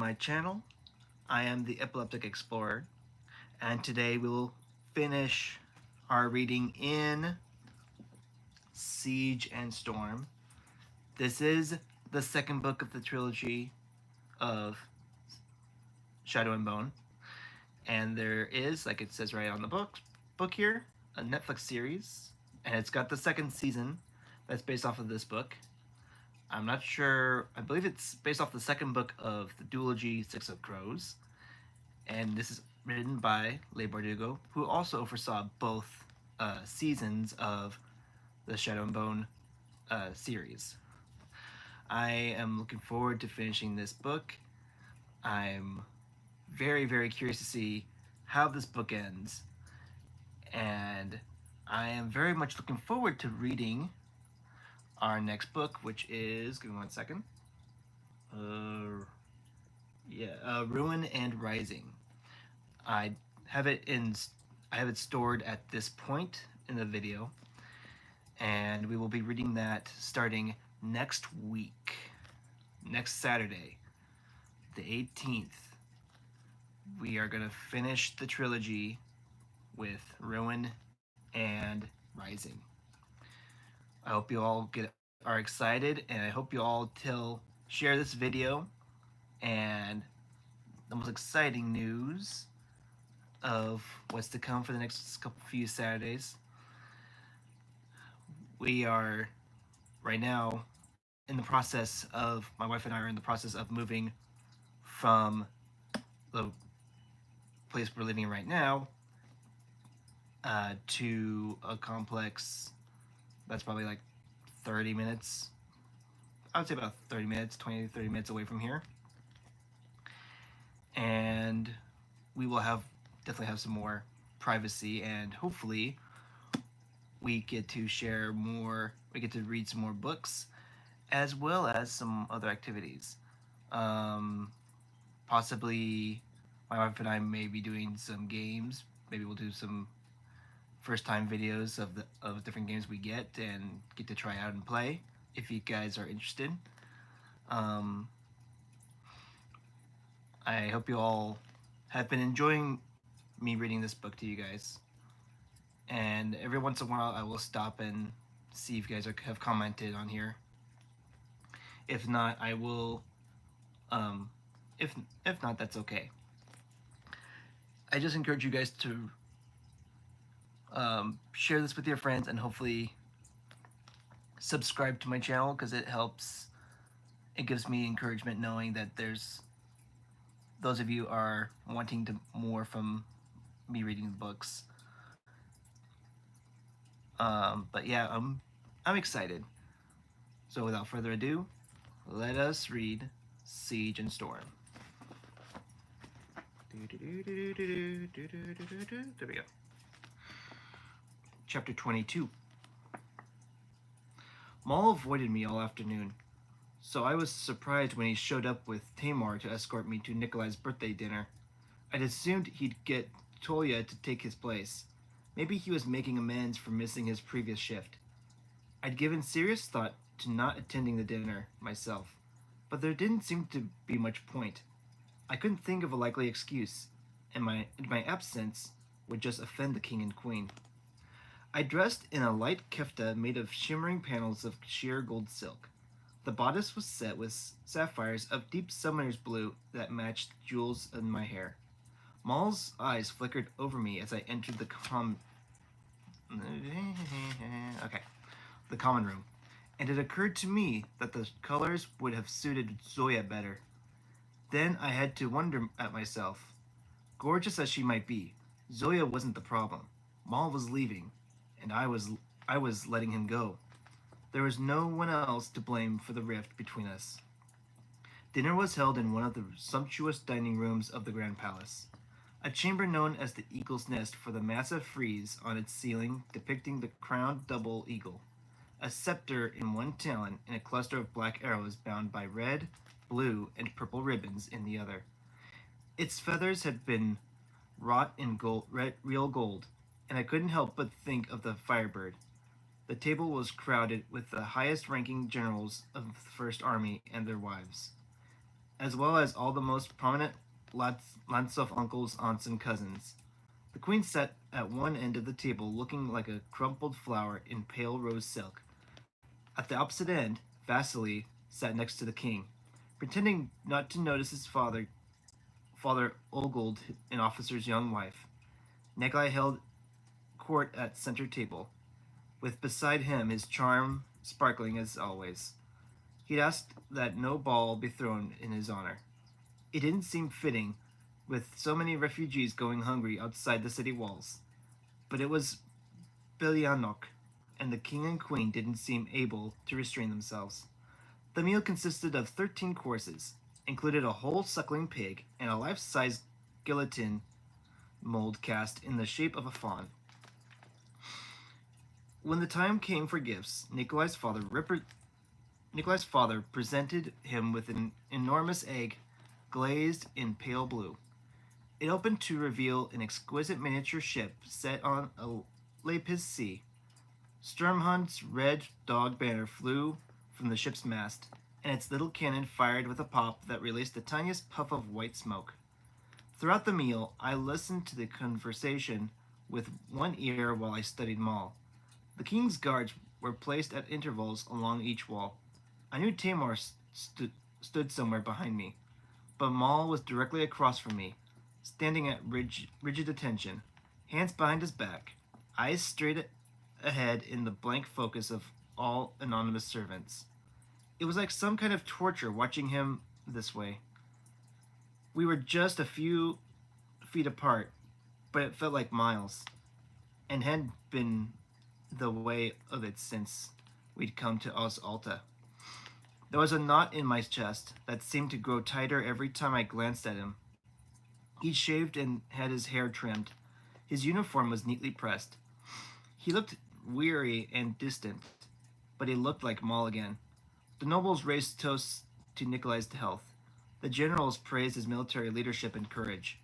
my channel. I am the Epileptic Explorer, and today we will finish our reading in Siege and Storm. This is the second book of the trilogy of Shadow and Bone, and there is, like it says right on the book here, a Netflix series, and it's got the second season that's based off of this book. I'm not sure. I believe it's based off the second book of the duology Six of Crows, and this is written by Leigh Bardugo, who also oversaw both seasons of the Shadow and Bone series. I am looking forward to finishing this book. I'm very, very curious to see how this book ends, and I am very much looking forward to reading our next book, which is, give me one second. Ruin and Rising. I have it stored at this point in the video, and we will be reading that starting next week, next Saturday, the 18th. We are gonna finish the trilogy with Ruin and Rising. I hope you all are excited, and I hope you all share this video. And the most exciting news of what's to come for the next few Saturdays. We are right now in the process of, my wife and I are in the process of moving from the place we're living in right now to a complex that's probably like 30 minutes. I would say about 30 minutes, 20 to 30 minutes away from here. And we will definitely have some more privacy, and hopefully we get to share more, we get to read some more books, as well as some other activities. Possibly my wife and I may be doing some games. Maybe we'll do some first time videos of different games we get and get to try out and play if you guys are interested. I hope you all have been enjoying me reading this book to you guys. And every once in a while I will stop and see if you guys have commented on here. If not, I will, if not, that's okay. I just encourage you guys to share this with your friends, and hopefully subscribe to my channel, because it gives me encouragement knowing that those of you are wanting more from me reading the books. But yeah, I'm excited. So without further ado, let us read Siege and Storm. There we go. Chapter 22. Maul avoided me all afternoon, so I was surprised when he showed up with Tamar to escort me to Nikolai's birthday dinner. I'd assumed he'd get Tolia to take his place. Maybe he was making amends for missing his previous shift. I'd given serious thought to not attending the dinner myself, but there didn't seem to be much point. I couldn't think of a likely excuse, and my absence would just offend the king and queen. I dressed in a light kefta made of shimmering panels of sheer gold silk. The bodice was set with sapphires of deep summoner's blue that matched jewels in my hair. Maul's eyes flickered over me as I entered the common room, and it occurred to me that the colors would have suited Zoya better. Then I had to wonder at myself. Gorgeous as she might be, Zoya wasn't the problem. Maul was leaving, and I was letting him go. There was no one else to blame for the rift between us. Dinner was held in one of the sumptuous dining rooms of the Grand Palace, a chamber known as the Eagle's Nest for the massive frieze on its ceiling depicting the crowned double eagle, a scepter in one talon and a cluster of black arrows bound by red, blue, and purple ribbons in the other. Its feathers had been wrought in real gold, and I couldn't help but think of the Firebird. The table was crowded with the highest-ranking generals of the First Army and their wives. as well as all the most prominent Lantsov uncles, aunts, and cousins. The queen sat at one end of the table looking like a crumpled flower in pale rose silk. At the opposite end, Vasily sat next to the king, pretending not to notice his Father ogled an officer's young wife. Nikolai held court at center table, with beside him his charm sparkling as always. He'd asked that no ball be thrown in his honor. It didn't seem fitting, with so many refugees going hungry outside the city walls. But it was Bilyanok, and the king and queen didn't seem able to restrain themselves. The meal consisted of 13 courses, included a whole suckling pig and a life-size guillotine mold cast in the shape of a fawn. When the time came for gifts, Nikolai's father presented him with an enormous egg glazed in pale blue. It opened to reveal an exquisite miniature ship set on a Lapis sea. Sturmhund's red dog banner flew from the ship's mast, and its little cannon fired with a pop that released the tiniest puff of white smoke. Throughout the meal, I listened to the conversation with one ear while I studied Maul. The king's guards were placed at intervals along each wall. I knew Tamar stood somewhere behind me, but Maul was directly across from me, standing at rigid attention, hands behind his back, eyes straight ahead in the blank focus of all anonymous servants. It was like some kind of torture watching him this way. We were just a few feet apart, but it felt like miles, and had been the way of it since we'd come to Os Alta. There was a knot in my chest that seemed to grow tighter every time I glanced at him. He'd shaved and had his hair trimmed. His uniform was neatly pressed. He looked weary and distant, but he looked like Maul again. The nobles raised toasts to Nikolai's health. The generals praised his military leadership and courage.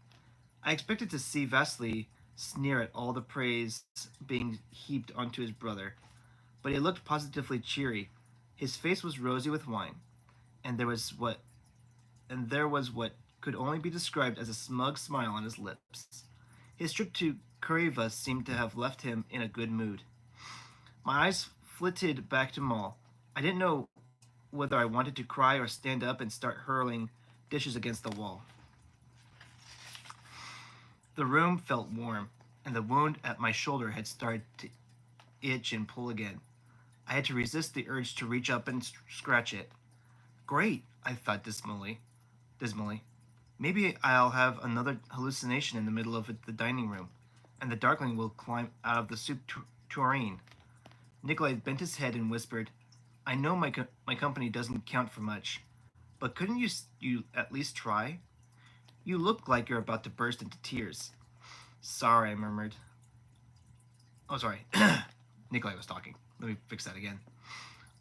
I expected to see Vasily sneer at all the praise being heaped onto his brother, but he looked positively cheery. His face was rosy with wine, and there was what could only be described as a smug smile on his lips. His trip to Kuriva seemed to have left him in a good mood. My eyes flitted back to Maul. I didn't know whether I wanted to cry or stand up and start hurling dishes against the wall. The room felt warm, and the wound at my shoulder had started to itch and pull again. I had to resist the urge to reach up and scratch it. Great, I thought dismally. Maybe I'll have another hallucination in the middle of the dining room, and the Darkling will climb out of the soup tureen. Nikolai bent his head and whispered, "I know my company doesn't count for much, but couldn't you at least try? You look like you're about to burst into tears." "Sorry," I murmured. Oh, sorry. Nikolai was talking. Let me fix that again.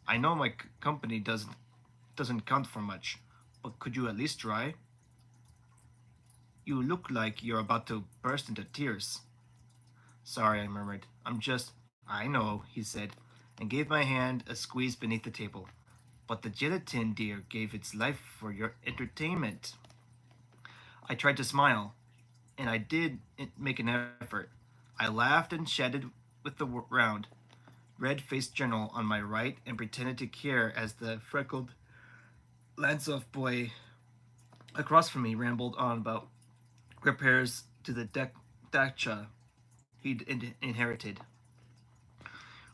"I know my company doesn't count for much, but could you at least try? You look like you're about to burst into tears." "Sorry," I murmured. I know," he said, and gave my hand a squeeze beneath the table. "But the gelatin, dear, gave its life for your entertainment." I tried to smile, and I did make an effort. I laughed and chatted with the round, red-faced general on my right and pretended to care as the freckled Lantsov boy across from me rambled on about repairs to the dacha he'd inherited.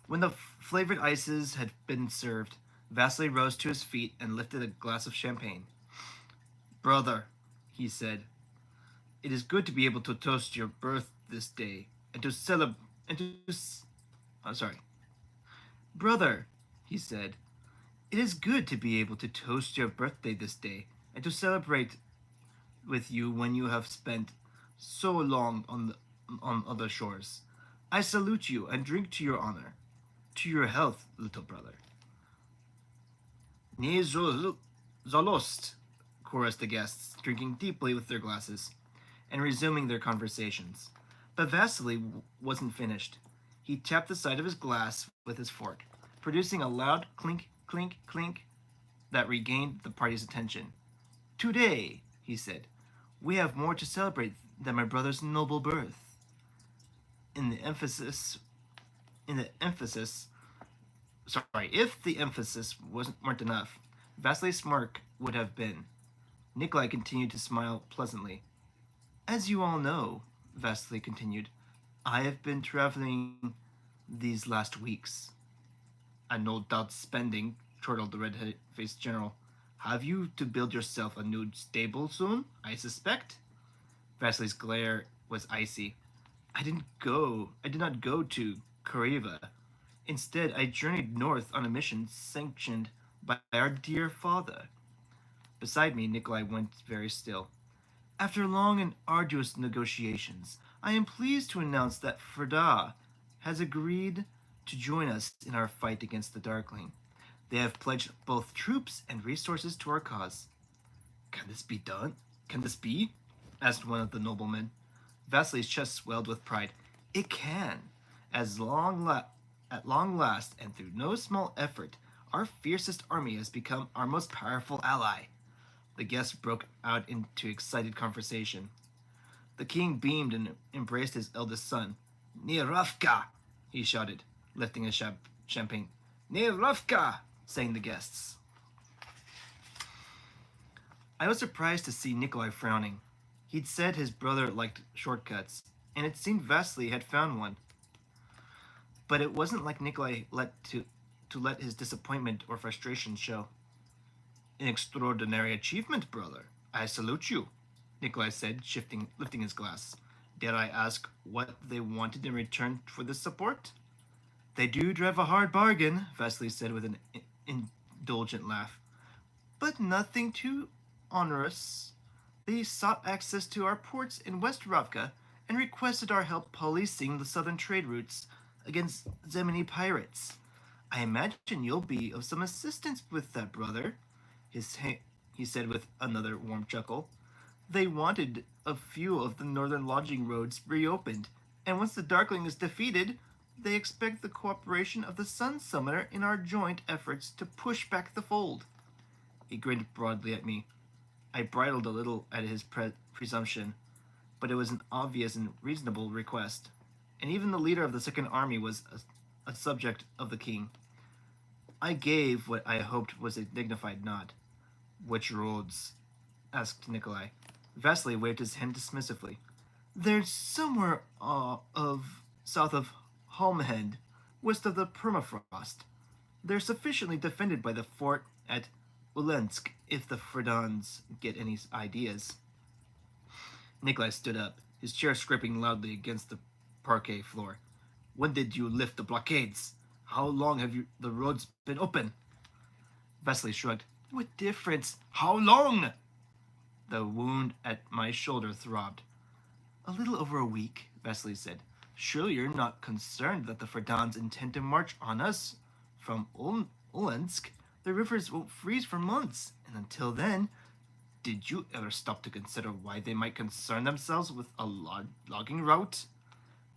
When the flavored ices had been served, Vasily rose to his feet and lifted a glass of champagne. "Brother," he said, "it is good to be able to toast your birth this day, and to celebrate, and to... sorry. Brother," he said, "it is good to be able to toast your birthday this day, and to celebrate with you when you have spent so long on other shores. I salute you and drink to your honor. To your health, little brother." "Nie zolost," chorused the guests, drinking deeply with their glasses, and resuming their conversations. But Vasily wasn't finished. He tapped the side of his glass with his fork, producing a loud clink, clink, clink that regained the party's attention. Today, he said, we have more to celebrate than my brother's noble birth. In the emphasis, in the emphasis, if the emphasis weren't enough, Vasily's smirk would have been. Nikolai continued to smile pleasantly. As you all know, Vasily continued, I have been traveling these last weeks. And no doubt spending, chortled the red-faced general. Have you to build yourself a new stable soon, I suspect? Vasily's glare was icy. I did not go to Kariva. Instead, I journeyed north on a mission sanctioned by our dear father. Beside me, Nikolai went very still. After long and arduous negotiations, I am pleased to announce that Freda has agreed to join us in our fight against the Darkling. They have pledged both troops and resources to our cause. Can this be done? Can this be? Asked one of the noblemen. Vasily's chest swelled with pride. It can. At long last, and through no small effort, our fiercest army has become our most powerful ally. The guests broke out into excited conversation. The king beamed and embraced his eldest son. Niravka! He shouted, lifting his champagne. Niravka! Sang the guests. I was surprised to see Nikolai frowning. He'd said his brother liked shortcuts, and it seemed Vasily had found one. But it wasn't like Nikolai to let his disappointment or frustration show. An extraordinary achievement, brother. I salute you, Nikolai said, lifting his glass. Dare I ask what they wanted in return for this support? They do drive a hard bargain, Vasily said with an indulgent laugh. But nothing too onerous. They sought access to our ports in West Ravka and requested our help policing the southern trade routes against Zemini pirates. I imagine you'll be of some assistance with that, brother, he said with another warm chuckle. They wanted a few of the northern lodging roads reopened, and once the Darkling is defeated, they expect the cooperation of the Sun Summoner in our joint efforts to push back the fold. He grinned broadly at me. I bridled a little at his presumption, but it was an obvious and reasonable request, and even the leader of the Second Army was a subject of the king. I gave what I hoped was a dignified nod. Which roads? Asked Nikolai. Vasily waved his hand dismissively. They're somewhere south of Holmhend, west of the permafrost. They're sufficiently defended by the fort at Ulensk if the Fredons get any ideas. Nikolai stood up, his chair scraping loudly against the parquet floor. When did you lift the blockades? How long have the roads been open? Vasily shrugged. What difference? How long? The wound at my shoulder throbbed. A little over a week, Vasily said. Surely you're not concerned that the Fredons intend to march on us from Ulensk? The rivers won't freeze for months, and until then, did you ever stop to consider why they might concern themselves with a logging route?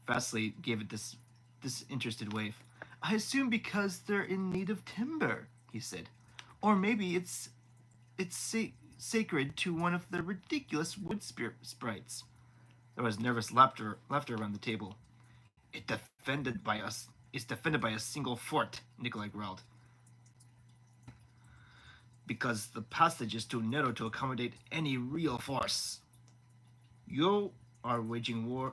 Vasily gave it this disinterested wave. I assume because they're in need of timber, he said. Or maybe it's sacred to one of the ridiculous wood sprites. There was nervous laughter around the table. It's defended by a single fort, Nikolai growled. Because the passage is too narrow to accommodate any real force. You are waging an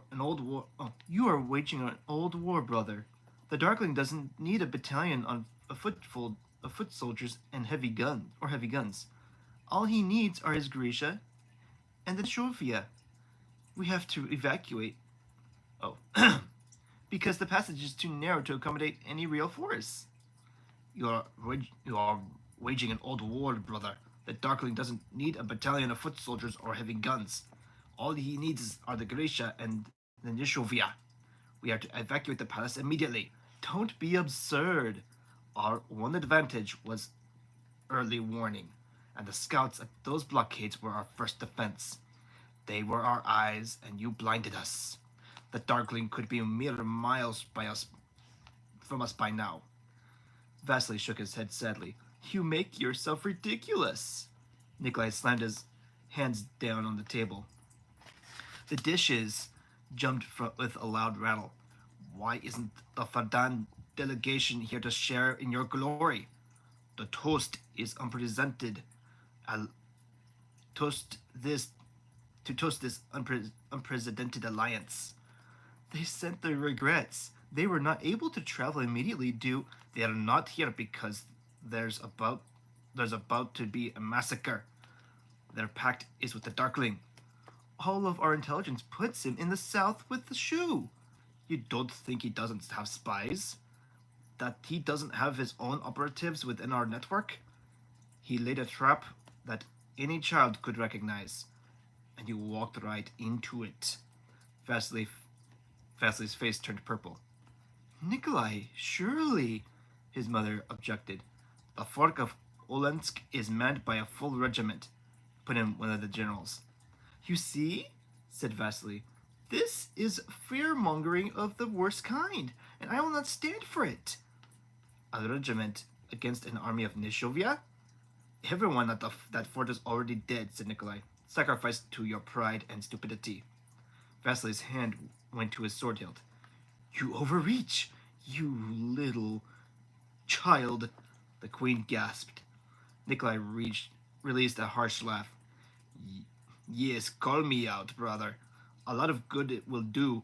old war, brother. The Darkling doesn't need a battalion of foot soldiers and heavy guns. All he needs are his Grisha and the Shovia. We have to evacuate. Oh, because the passage is too narrow to accommodate any real force. You are waging an old war, brother. The Darkling doesn't need a battalion of foot soldiers or heavy guns. All he needs are the Grisha and the Nishovia. We are to evacuate the palace immediately. Don't be absurd. Our one advantage was early warning, and the scouts at those blockades were our first defense. They were our eyes, and you blinded us. The Darkling could be mere miles from us by now. Vasily shook his head sadly. You make yourself ridiculous. Nikolai slammed his hands down on the table. The dishes jumped with a loud rattle. Why isn't the Fadan delegation here to share in your glory? The toast is unprecedented. I'll toast this to toast this unprecedented alliance. They sent their regrets. They were not able to travel immediately due they are not here because there's about there's about to be a massacre. Their pact is with the Darkling. All of our intelligence puts him in the south with the shoe. You don't think he doesn't have spies? That he doesn't have his own operatives within our network? He laid a trap that any child could recognize, and you walked right into it. Vasily, Vasily's face turned purple. Nikolai, surely, his mother objected. The fork of Olensk is manned by a full regiment, put in one of the generals. You see, said Vasily, this is fear-mongering of the worst kind, and I will not stand for it. A regiment against an army of Nishovia? Everyone at that fort is already dead, said Nikolai, sacrificed to your pride and stupidity. Vasily's hand went to his sword hilt. You overreach, you little child, the queen gasped. Nikolai released a harsh laugh. Yes, call me out, brother. A lot of good it will do.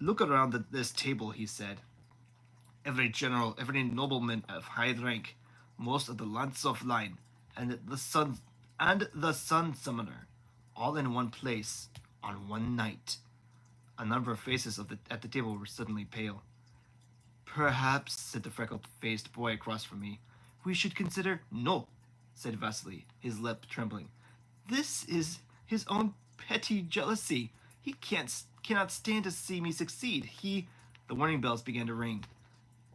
Look around at this table, he said. Every general, every nobleman of high rank, most of the Lantsov line, and the Sun Summoner, all in one place, on one night. A number of faces at the table were suddenly pale. Perhaps, said the freckled-faced boy across from me, we should consider... No, said Vasily, his lip trembling. This is his own petty jealousy. He cannot stand to see me succeed. The warning bells began to ring.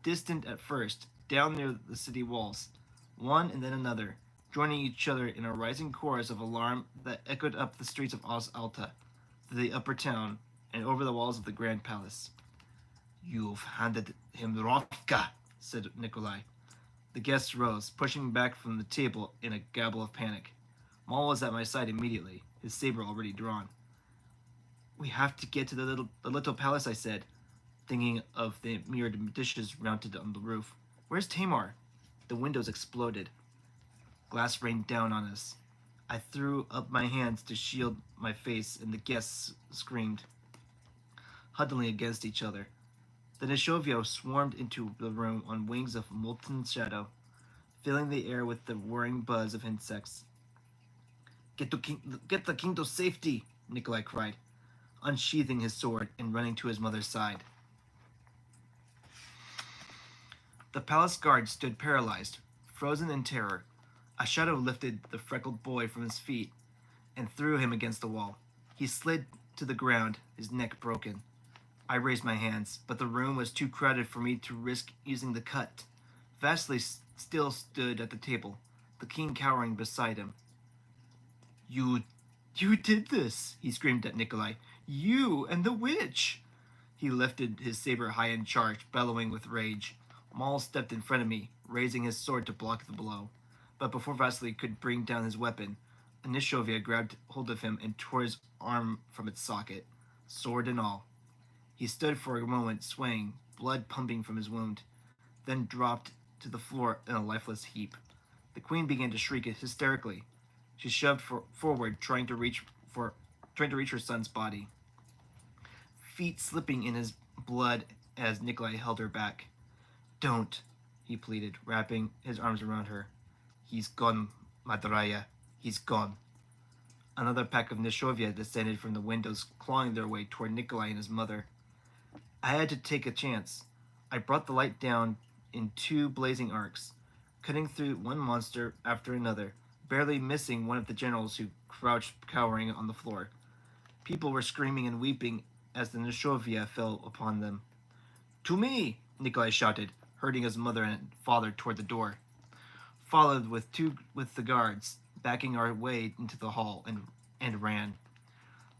Distant at first, down near the city walls, one and then another, joining each other in a rising chorus of alarm that echoed up the streets of Os Alta, to the upper town, and over the walls of the Grand Palace. You've handed him vodka, said Nikolai. The guests rose, pushing back from the table in a gabble of panic. Maul was at my side immediately, his saber already drawn. We have to get to the little palace, I said, thinking of the myriad dishes mounted on the roof. Where's Tamar? The windows exploded. Glass rained down on us. I threw up my hands to shield my face, and the guests screamed, huddling against each other. The Nishovia swarmed into the room on wings of molten shadow, filling the air with the whirring buzz of insects. Get the king to safety, Nikolai cried, unsheathing his sword and running to his mother's side. The palace guard stood paralyzed, frozen in terror. A shadow lifted the freckled boy from his feet and threw him against the wall. He slid to the ground, his neck broken. I raised my hands, but the room was too crowded for me to risk using the cut. Vasily still stood at the table, the king cowering beside him. You did this, he screamed at Nikolai. You and the witch! He lifted his saber high and charged, bellowing with rage. Maul stepped in front of me, raising his sword to block the blow. But before Vasily could bring down his weapon, Anishovia grabbed hold of him and tore his arm from its socket, sword and all. He stood for a moment swaying, blood pumping from his wound, then dropped to the floor in a lifeless heap. The queen began to shriek hysterically. She shoved forward, trying to reach her son's body, feet slipping in his blood as Nikolai held her back. Don't, he pleaded, wrapping his arms around her. He's gone, Madraya. He's gone. Another pack of Nishovia descended from the windows, clawing their way toward Nikolai and his mother. I had to take a chance. I brought the light down in two blazing arcs, cutting through one monster after another, barely missing one of the generals who crouched cowering on the floor. People were screaming and weeping as the Nishovia fell upon them. To me, Nikolai shouted, herding his mother and father toward the door, followed with the guards, backing our way into the hall, and ran.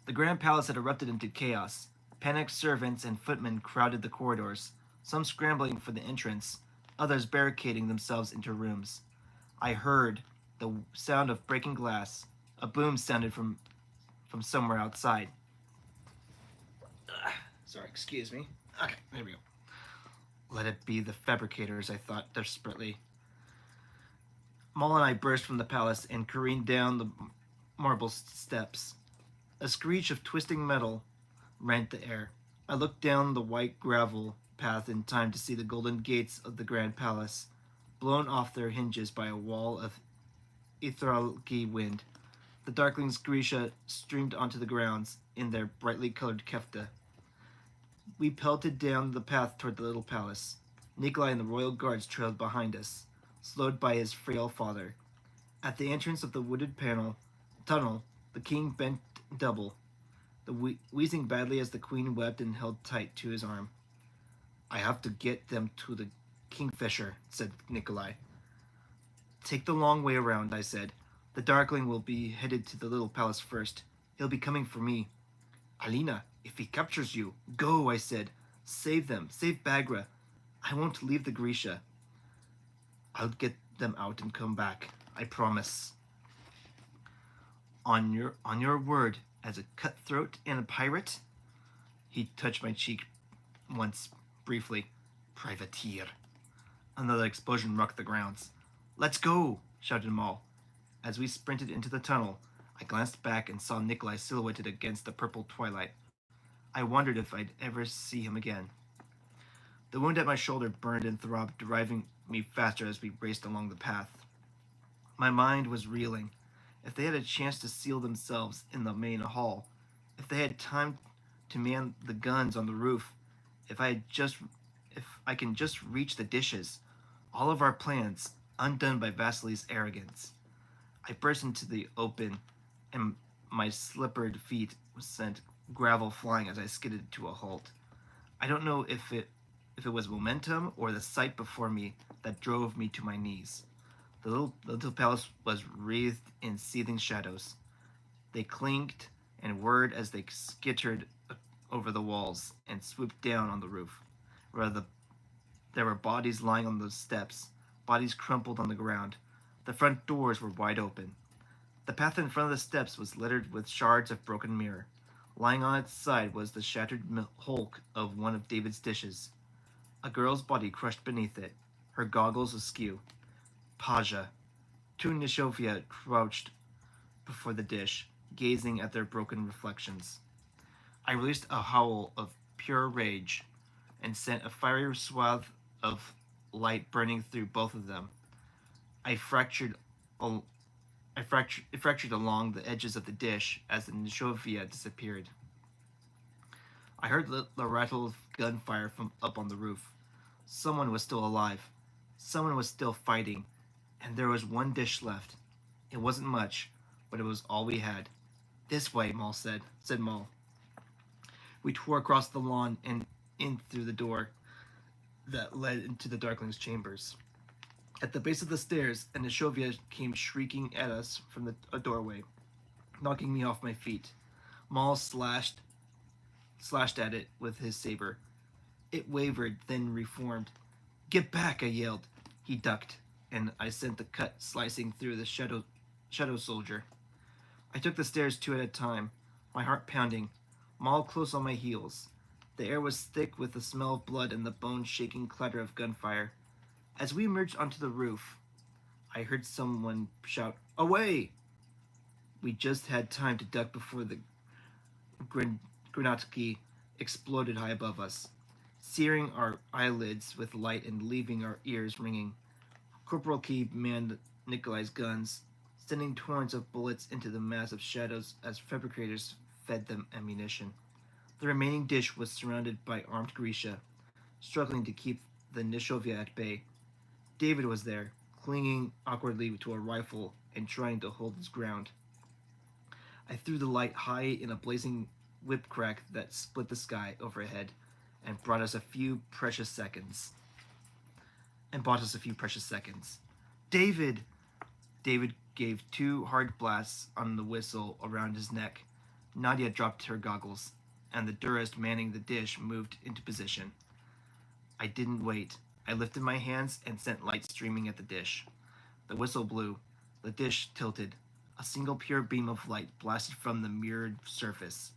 The Grand Palace had erupted into chaos. Panicked servants and footmen crowded the corridors, some scrambling for the entrance, others barricading themselves into rooms. I heard the sound of breaking glass, A boom sounded from somewhere outside. Sorry, excuse me. Okay, there we go. Let it be the fabricators, I thought desperately. Maul and I burst from the palace and careened down the marble steps. A screech of twisting metal rent the air. I looked down the white gravel path in time to see the golden gates of the grand palace, blown off their hinges by a wall of Ithralgi wind. The darklings Grisha streamed onto the grounds in their brightly colored kefta. We pelted down the path toward the little palace. Nikolai and the royal guards trailed behind us, slowed by his frail father. At the entrance of the wooded tunnel, the king bent double, wheezing badly as the queen wept and held tight to his arm. I have to get them to the Kingfisher, said Nikolai. Take the long way around, I said. The Darkling will be headed to the little palace first. He'll be coming for me. Alina, if he captures you, go, I said. Save them. Save Bagra. I won't leave the Grisha. I'll get them out and come back. I promise. On your word, as a cutthroat and a pirate? He touched my cheek once, briefly. Privateer. Another explosion rocked the grounds. Let's go, shouted Maul. As we sprinted into the tunnel, I glanced back and saw Nikolai silhouetted against the purple twilight. I wondered if I'd ever see him again. The wound at my shoulder burned and throbbed, driving me faster as we raced along the path. My mind was reeling. If they had a chance to seal themselves in the main hall, if they had time to man the guns on the roof, if I can just reach the dishes, all of our plans undone by Vasily's arrogance. I burst into the open, and my slippered feet sent gravel flying as I skidded to a halt. I don't know if it was momentum or the sight before me that drove me to my knees. The little palace was wreathed in seething shadows. They clinked and whirred as they skittered over the walls and swooped down on the roof, where there were bodies lying on the steps, bodies crumpled on the ground. The front doors were wide open. The path in front of the steps was littered with shards of broken mirror. Lying on its side was the shattered hulk of one of David's dishes. A girl's body crushed beneath it, her goggles askew. Paja. Two Nishovia crouched before the dish, gazing at their broken reflections. I released a howl of pure rage and sent a fiery swath of light burning through both of them. I fractured it fractured along the edges of the dish as the Nishovia disappeared. I heard the rattle of gunfire from up on the roof. Someone was still alive. Someone was still fighting, and there was one dish left. It wasn't much, but it was all we had. This way, Maul said Maul. We tore across the lawn and in through the door that led into the Darkling's chambers. At the base of the stairs, a Nishovia came shrieking at us from a doorway, knocking me off my feet. Maul slashed at it with his saber. It wavered, then reformed. Get back, I yelled. He ducked, and I sent the cut slicing through the shadow soldier. I took the stairs two at a time, my heart pounding, Maul close on my heels. The air was thick with the smell of blood and the bone-shaking clatter of gunfire. As we emerged onto the roof, I heard someone shout, Away! We just had time to duck before the Granatki exploded high above us, searing our eyelids with light and leaving our ears ringing. Corporal Key manned Nikolai's guns, sending torrents of bullets into the mass of shadows as fabricators fed them ammunition. The remaining dish was surrounded by armed Grisha, struggling to keep the Nishovia at bay. David was there, clinging awkwardly to a rifle and trying to hold his ground. I threw the light high in a blazing whip crack that split the sky overhead and brought us a few precious seconds. David! David gave two hard blasts on the whistle around his neck. Nadia dropped her goggles, and the Durist manning the dish moved into position. I didn't wait. I lifted my hands and sent light streaming at the dish. The whistle blew. The dish tilted. A single pure beam of light blasted from the mirrored surface.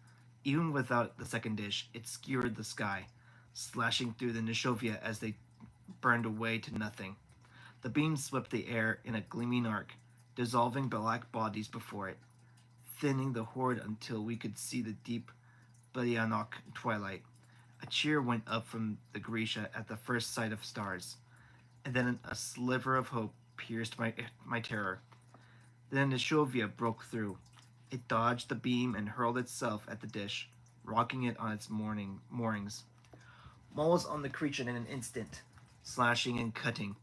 Even without the second dish, it skewered the sky, slashing through the Nishovia as they burned away to nothing. The beam swept the air in a gleaming arc, dissolving black bodies before it, thinning the horde until we could see the deep Belianok twilight. A cheer went up from the Grisha at the first sight of stars, and then a sliver of hope pierced my terror. Then the Nishovia broke through. It dodged the beam and hurled itself at the dish, rocking it on its moorings. Maul was on the creature in an instant, slashing and cutting.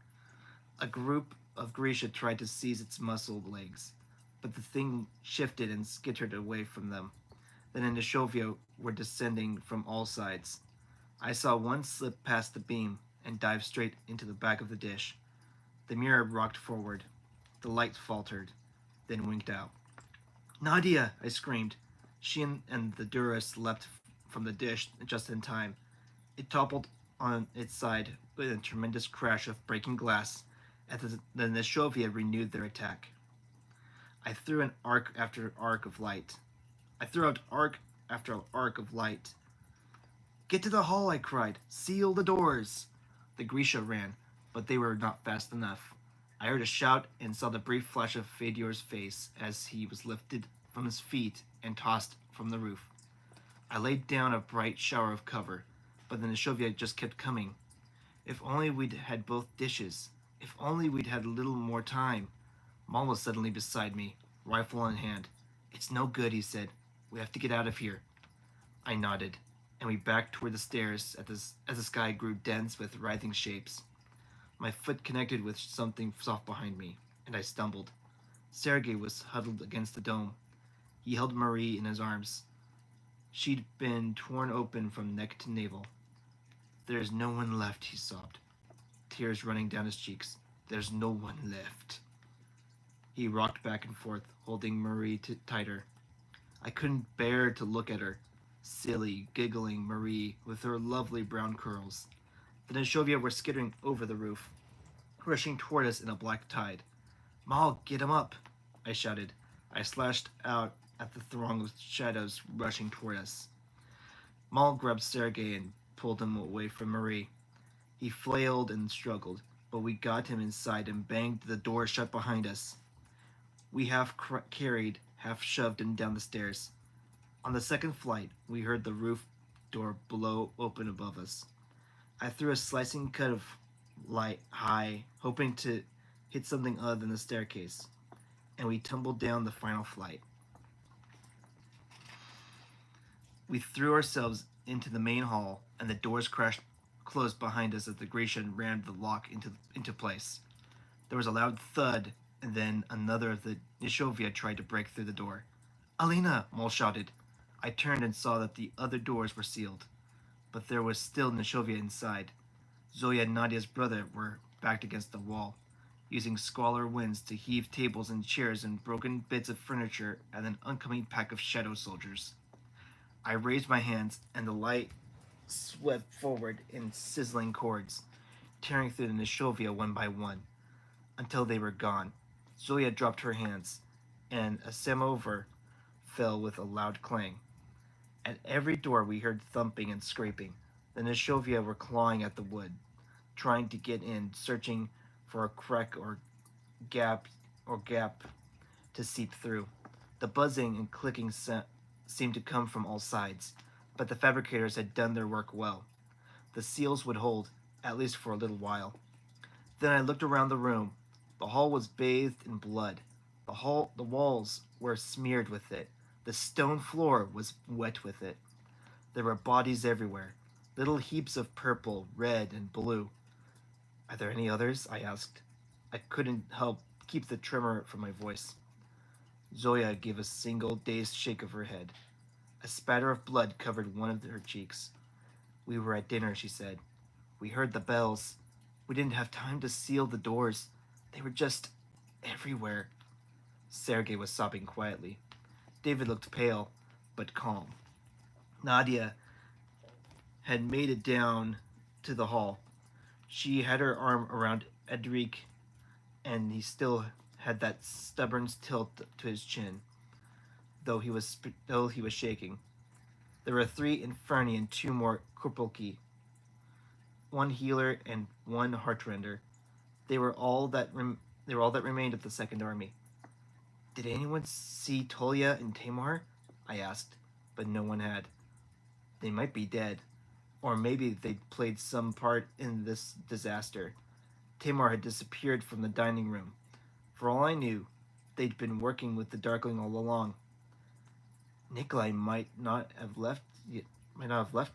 A group of Grisha tried to seize its muscled legs, but the thing shifted and skittered away from them. Then the Nishovia were descending from all sides. I saw one slip past the beam and dive straight into the back of the dish. The mirror rocked forward. The light faltered, then winked out. Nadia! I screamed. She and the Duras leapt from the dish just in time. It toppled on its side with a tremendous crash of breaking glass as the Nishovia renewed their attack. I threw an arc after arc of light. I threw out arc after arc of light. Get to the hall, I cried. Seal the doors. The Grisha ran, but they were not fast enough. I heard a shout and saw the brief flash of Fedor's face as he was lifted from his feet and tossed from the roof. I laid down a bright shower of cover, but the Nishovia just kept coming. If only we'd had both dishes. If only we'd had a little more time. Maul was suddenly beside me, rifle in hand. It's no good, he said. We have to get out of here. I nodded, and we backed toward the stairs as the sky grew dense with writhing shapes. My foot connected with something soft behind me, and I stumbled. Sergei was huddled against the dome. He held Marie in his arms. She'd been torn open from neck to navel. There's no one left, he sobbed, tears running down his cheeks. There's no one left. He rocked back and forth, holding Marie tighter. I couldn't bear to look at her. Silly, giggling Marie with her lovely brown curls. The Nishovia were skittering over the roof, rushing toward us in a black tide. Maul, get him up! I shouted. I slashed out at the throng of shadows rushing toward us. Maul grabbed Sergei and pulled him away from Marie. He flailed and struggled, but we got him inside and banged the door shut behind us. We half carried, half shoved him down the stairs. On the second flight, we heard the roof door blow open above us. I threw a slicing cut of light high, hoping to hit something other than the staircase, and we tumbled down the final flight. We threw ourselves into the main hall, and the doors closed behind us as the Grecian rammed the lock into place. There was a loud thud, and then another of the Nishovia tried to break through the door. Alina! Maul shouted. I turned and saw that the other doors were sealed, but there was still Nishovia inside. Zoya and Nadia's brother were backed against the wall, using squalor winds to heave tables and chairs and broken bits of furniture at an oncoming pack of shadow soldiers. I raised my hands, and the light swept forward in sizzling cords, tearing through the Nishovia one by one, until they were gone. Zoya dropped her hands, and a samovar fell with a loud clang. At every door we heard thumping and scraping. The Nishovia were clawing at the wood, trying to get in, searching for a crack or gap to seep through. The buzzing and clicking seemed to come from all sides, but the fabricators had done their work well. The seals would hold, at least for a little while. Then I looked around the room. The hall was bathed in blood. The walls were smeared with it. The stone floor was wet with it. There were bodies everywhere, little heaps of purple, red, and blue. Are there any others? I asked. I couldn't help keep the tremor from my voice. Zoya gave a single dazed shake of her head. A spatter of blood covered one of her cheeks. We were at dinner, she said. We heard the bells. We didn't have time to seal the doors. They were just everywhere. Sergei was sobbing quietly. David looked pale, but calm. Nadia had made it down to the hall. She had her arm around Edric, and he still had that stubborn tilt to his chin, though he was shaking. There were 3 Inferni and 2 more Kurpulki, 1 healer and 1 Heartrender. They were all that they were all that remained of the Second Army. Did anyone see Tolia and Tamar? I asked, but no one had. They might be dead, or maybe they'd played some part in this disaster. Tamar had disappeared from the dining room. For all I knew, they'd been working with the Darkling all along. Nikolai might not have left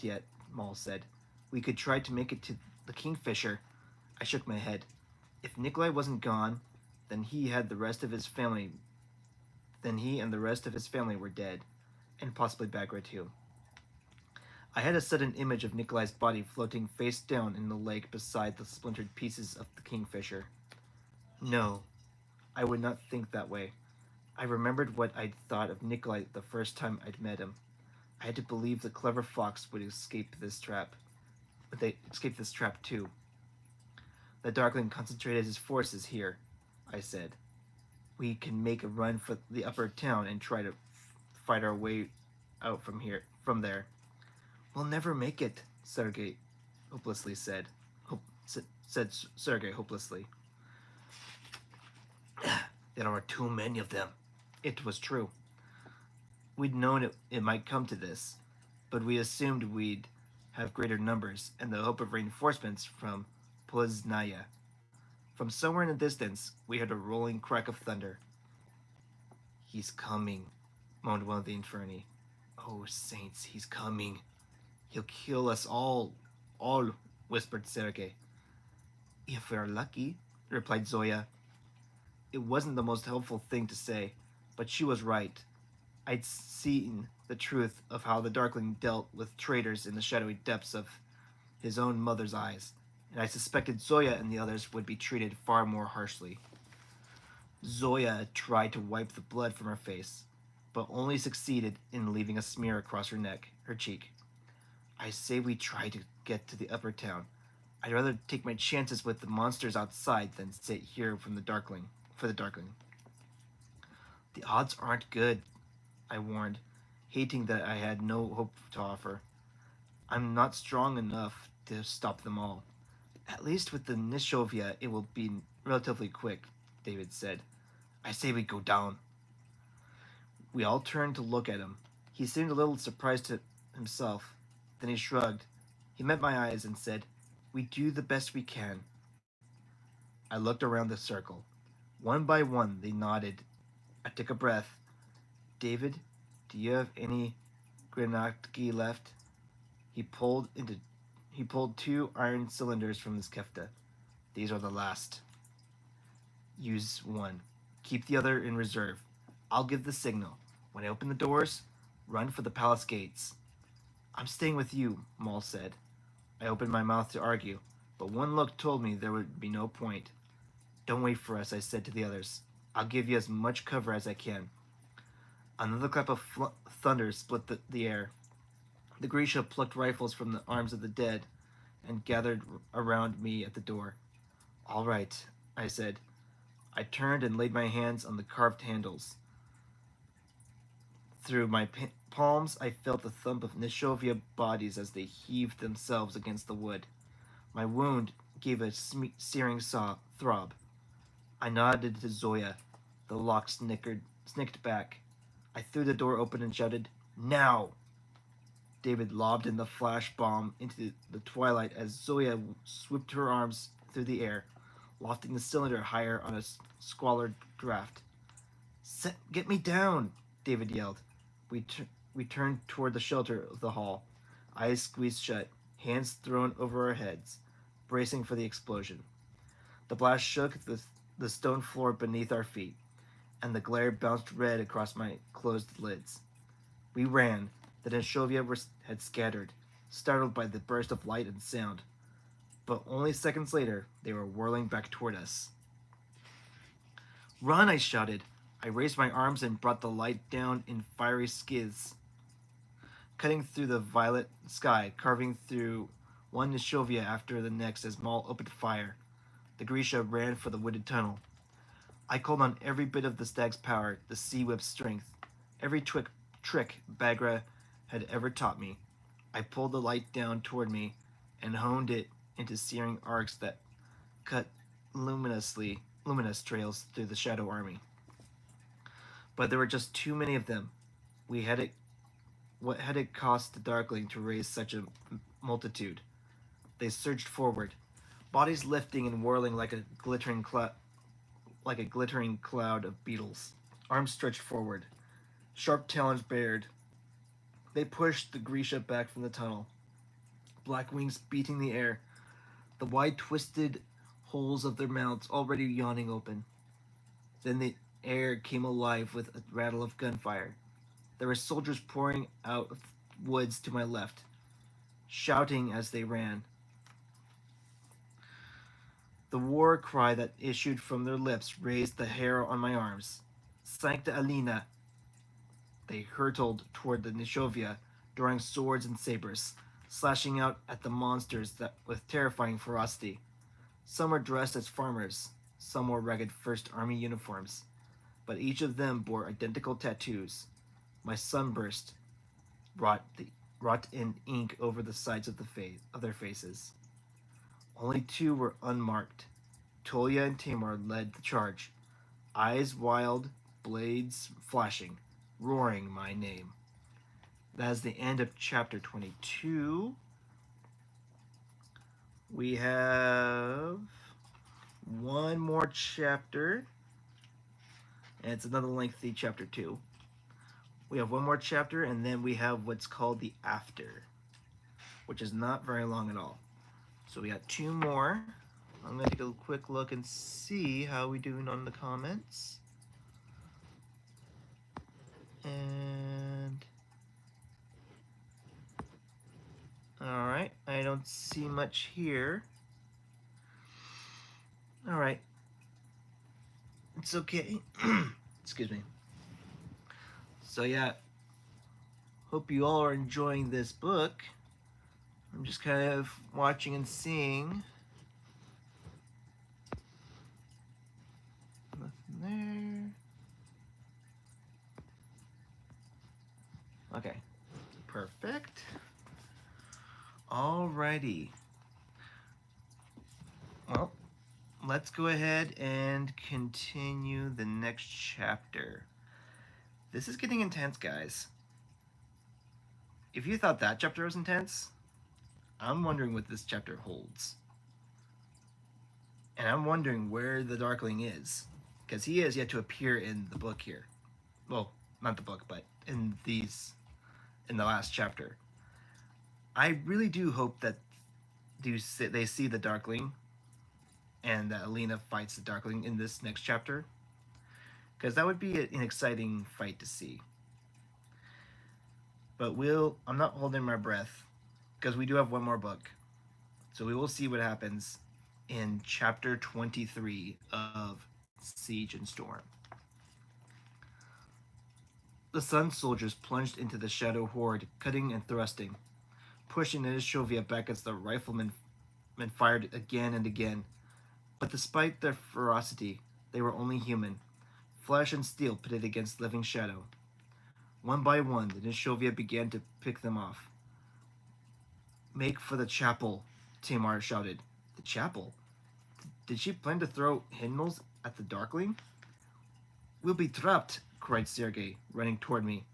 yet, Maul said. We could try to make it to the Kingfisher. I shook my head. If Nikolai wasn't gone, then he had the rest of his family. Then he and the rest of his family were dead, and possibly Bagra too. I had a sudden image of Nikolai's body floating face down in the lake beside the splintered pieces of the Kingfisher. No, I would not think that way. I remembered what I'd thought of Nikolai the first time I'd met him. I had to believe the clever fox would escape this trap. But they escaped this trap too. The Darkling concentrated his forces here, I said. We can make a run for the upper town and try to fight our way out from there. We'll never make it, Sergei hopelessly said. Said Sergei hopelessly. There are too many of them. It was true. We'd known it might come to this, but we assumed we'd have greater numbers and the hope of reinforcements from Poznaya. From somewhere in the distance, we heard a rolling crack of thunder. He's coming, moaned one of the Inferni. Oh, saints, he's coming. He'll kill us all, whispered Sergei. If we're lucky, replied Zoya. It wasn't the most helpful thing to say, but she was right. I'd seen the truth of how the Darkling dealt with traitors in the shadowy depths of his own mother's eyes, and I suspected Zoya and the others would be treated far more harshly. Zoya tried to wipe the blood from her face, but only succeeded in leaving a smear across her cheek. I say we try to get to the upper town. I'd rather take my chances with the monsters outside than sit here for the Darkling. The odds aren't good, I warned, hating that I had no hope to offer. I'm not strong enough to stop them all. At least with the Nishovia, it will be relatively quick, David said. I say we go down. We all turned to look at him. He seemed a little surprised himself. Then he shrugged. He met my eyes and said, We do the best we can. I looked around the circle. One by one, they nodded. I took a breath. David, do you have any Grenadki left? He pulled 2 iron cylinders from his kefta. These are the last. Use 1. Keep the other in reserve. I'll give the signal. When I open the doors, run for the palace gates. I'm staying with you, Maul said. I opened my mouth to argue, but one look told me there would be no point. Don't wait for us, I said to the others. I'll give you as much cover as I can. Another clap of thunder split the air. The Grisha plucked rifles from the arms of the dead and gathered around me at the door. All right, I said. I turned and laid my hands on the carved handles. Through my palms, I felt the thump of Nishovia bodies as they heaved themselves against the wood. My wound gave a searing throb. I nodded to Zoya. The lock snicked back. I threw the door open and shouted, Now! David lobbed in the flash bomb into the twilight as Zoya swooped her arms through the air, lofting the cylinder higher on a squalid draft. Get me down, David yelled. We turned toward the shelter of the hall, eyes squeezed shut, hands thrown over our heads, bracing for the explosion. The blast shook the stone floor beneath our feet, and the glare bounced red across my closed lids. We ran. The Nishovia had scattered, startled by the burst of light and sound. But only seconds later, they were whirling back toward us. Run, I shouted. I raised my arms and brought the light down in fiery skids, cutting through the violet sky, carving through one Nishovia after the next as Maul opened fire. The Grisha ran for the wooded tunnel. I called on every bit of the stag's power, the sea whip's strength, every trick Bagra had ever taught me. I pulled the light down toward me and honed it into searing arcs that cut luminous trails through the shadow army. But there were just too many of them. We had it What had it cost the Darkling to raise such a multitude? They surged forward, bodies lifting and whirling like a glittering cloud of beetles. Arms stretched forward, sharp talons bared. They pushed the Grisha back from the tunnel, black wings beating the air, the wide twisted holes of their mouths already yawning open. Then the air came alive with a rattle of gunfire. There were soldiers pouring out of woods to my left, shouting as they ran. The war cry that issued from their lips raised the hair on my arms. Sancta Alina! They hurtled toward the Nishovia, drawing swords and sabers, slashing out at the monsters with terrifying ferocity. Some were dressed as farmers, some wore ragged First Army uniforms, but each of them bore identical tattoos. My sunburst wrought, wrought in ink over the sides of their faces. Only two were unmarked. Tolia and Tamar led the charge, eyes wild, blades flashing, roaring my name. That is the end of chapter 22. We have one more chapter, and it's another lengthy chapter 2. We have one more chapter, and then we have what's called the After, which is not very long at all. So we got two more. I'm going to take a quick look and see how we doing on the comments. And all right, I don't see much here. All right, it's okay. Excuse me. So yeah, hope you all are enjoying this book. I'm just kind of watching and seeing. Nothing there. Okay, perfect. Alrighty. Well, let's go ahead and continue the next chapter. This is getting intense, guys. If you thought that chapter was intense, I'm wondering what this chapter holds. And I'm wondering where the Darkling is. Because he has yet to appear in the book here. Well, not the book, but in the last chapter. I really do hope that they see the Darkling and that Alina fights the Darkling in this next chapter. Because that would be an exciting fight to see. But I'm not holding my breath because we do have one more book. So we will see what happens in chapter 23 of Siege and Storm. The Sun soldiers plunged into the shadow horde, cutting and thrusting, pushing Nishovia back as the riflemen fired again and again. But despite their ferocity, they were only human, flesh and steel pitted against living shadow. One by one, the Nishovia began to pick them off. Make for the chapel, Tamar shouted. The chapel? Did she plan to throw hymnals at the Darkling? We'll be trapped, cried Sergei, running toward me.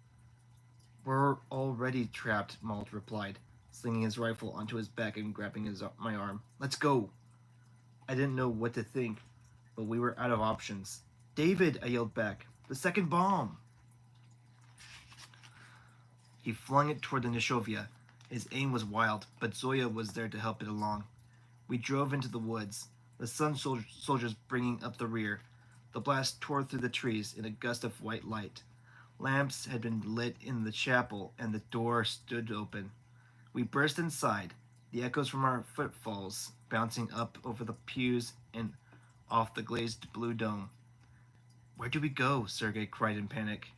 We're already trapped, Malt replied, slinging his rifle onto his back and grabbing my arm. Let's go. I didn't know what to think, but we were out of options. David, I yelled back. The second bomb. He flung it toward the Nishovia. His aim was wild, but Zoya was there to help it along. We drove into the woods, the Sun soldiers bringing up the rear. The blast tore through the trees in a gust of white light. Lamps had been lit in the chapel, and the door stood open. We burst inside, the echoes from our footfalls bouncing up over the pews and off the glazed blue dome. Where do we go? Sergei cried in panic.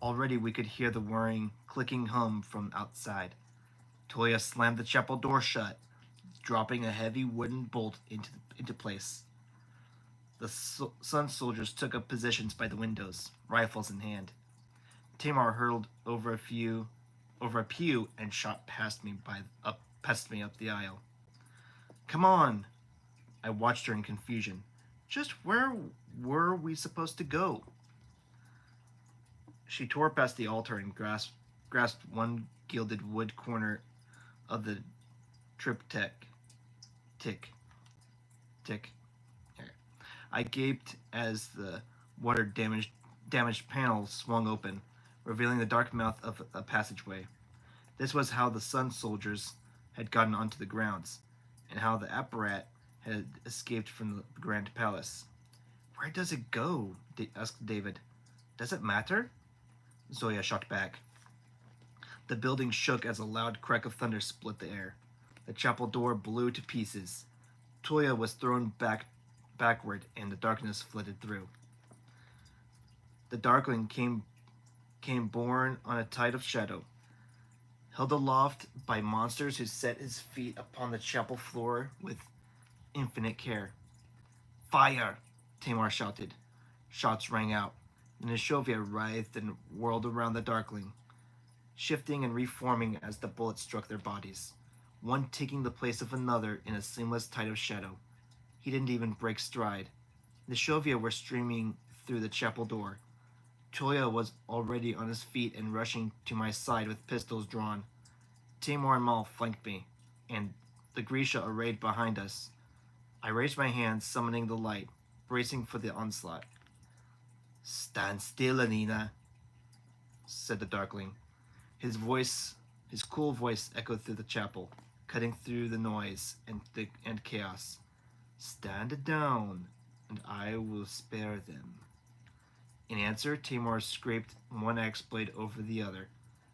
Already we could hear the whirring, clicking hum from outside. Tolia slammed the chapel door shut, dropping a heavy wooden bolt into place. The Sun soldiers took up positions by the windows, rifles in hand. Tamar hurtled over a pew, and shot past me up the aisle. Come on! I watched her in confusion. Just where were we supposed to go? She tore past the altar and grasped one gilded wood corner of the triptych. Tick, tick. I gaped as the water damaged panel swung open, revealing the dark mouth of a passageway. This was how the Sun soldiers had gotten onto the grounds, and how the apparat had escaped from the Grand Palace. Where does it go? Asked David. Does it matter? Zoya shot back. The building shook as a loud crack of thunder split the air. The chapel door blew to pieces. Toya was thrown backward, and the darkness flooded through. The darkling came borne on a tide of shadow, held aloft by monsters who set his feet upon the chapel floor with infinite care. Fire! Tamar shouted. Shots rang out. The Nishovia writhed and whirled around the darkling, shifting and reforming as the bullets struck their bodies, one taking the place of another in a seamless tide of shadow. He didn't even break stride. The Nishovia were streaming through the chapel door. Toya was already on his feet and rushing to my side with pistols drawn. Tamar and Mal flanked me, and the Grisha arrayed behind us. I raised my hands, summoning the light, bracing for the onslaught. Stand still, Anina, said the Darkling. His cool voice echoed through the chapel, cutting through the noise and chaos. Stand down, and I will spare them. In answer, Tamar scraped one axe blade over the other,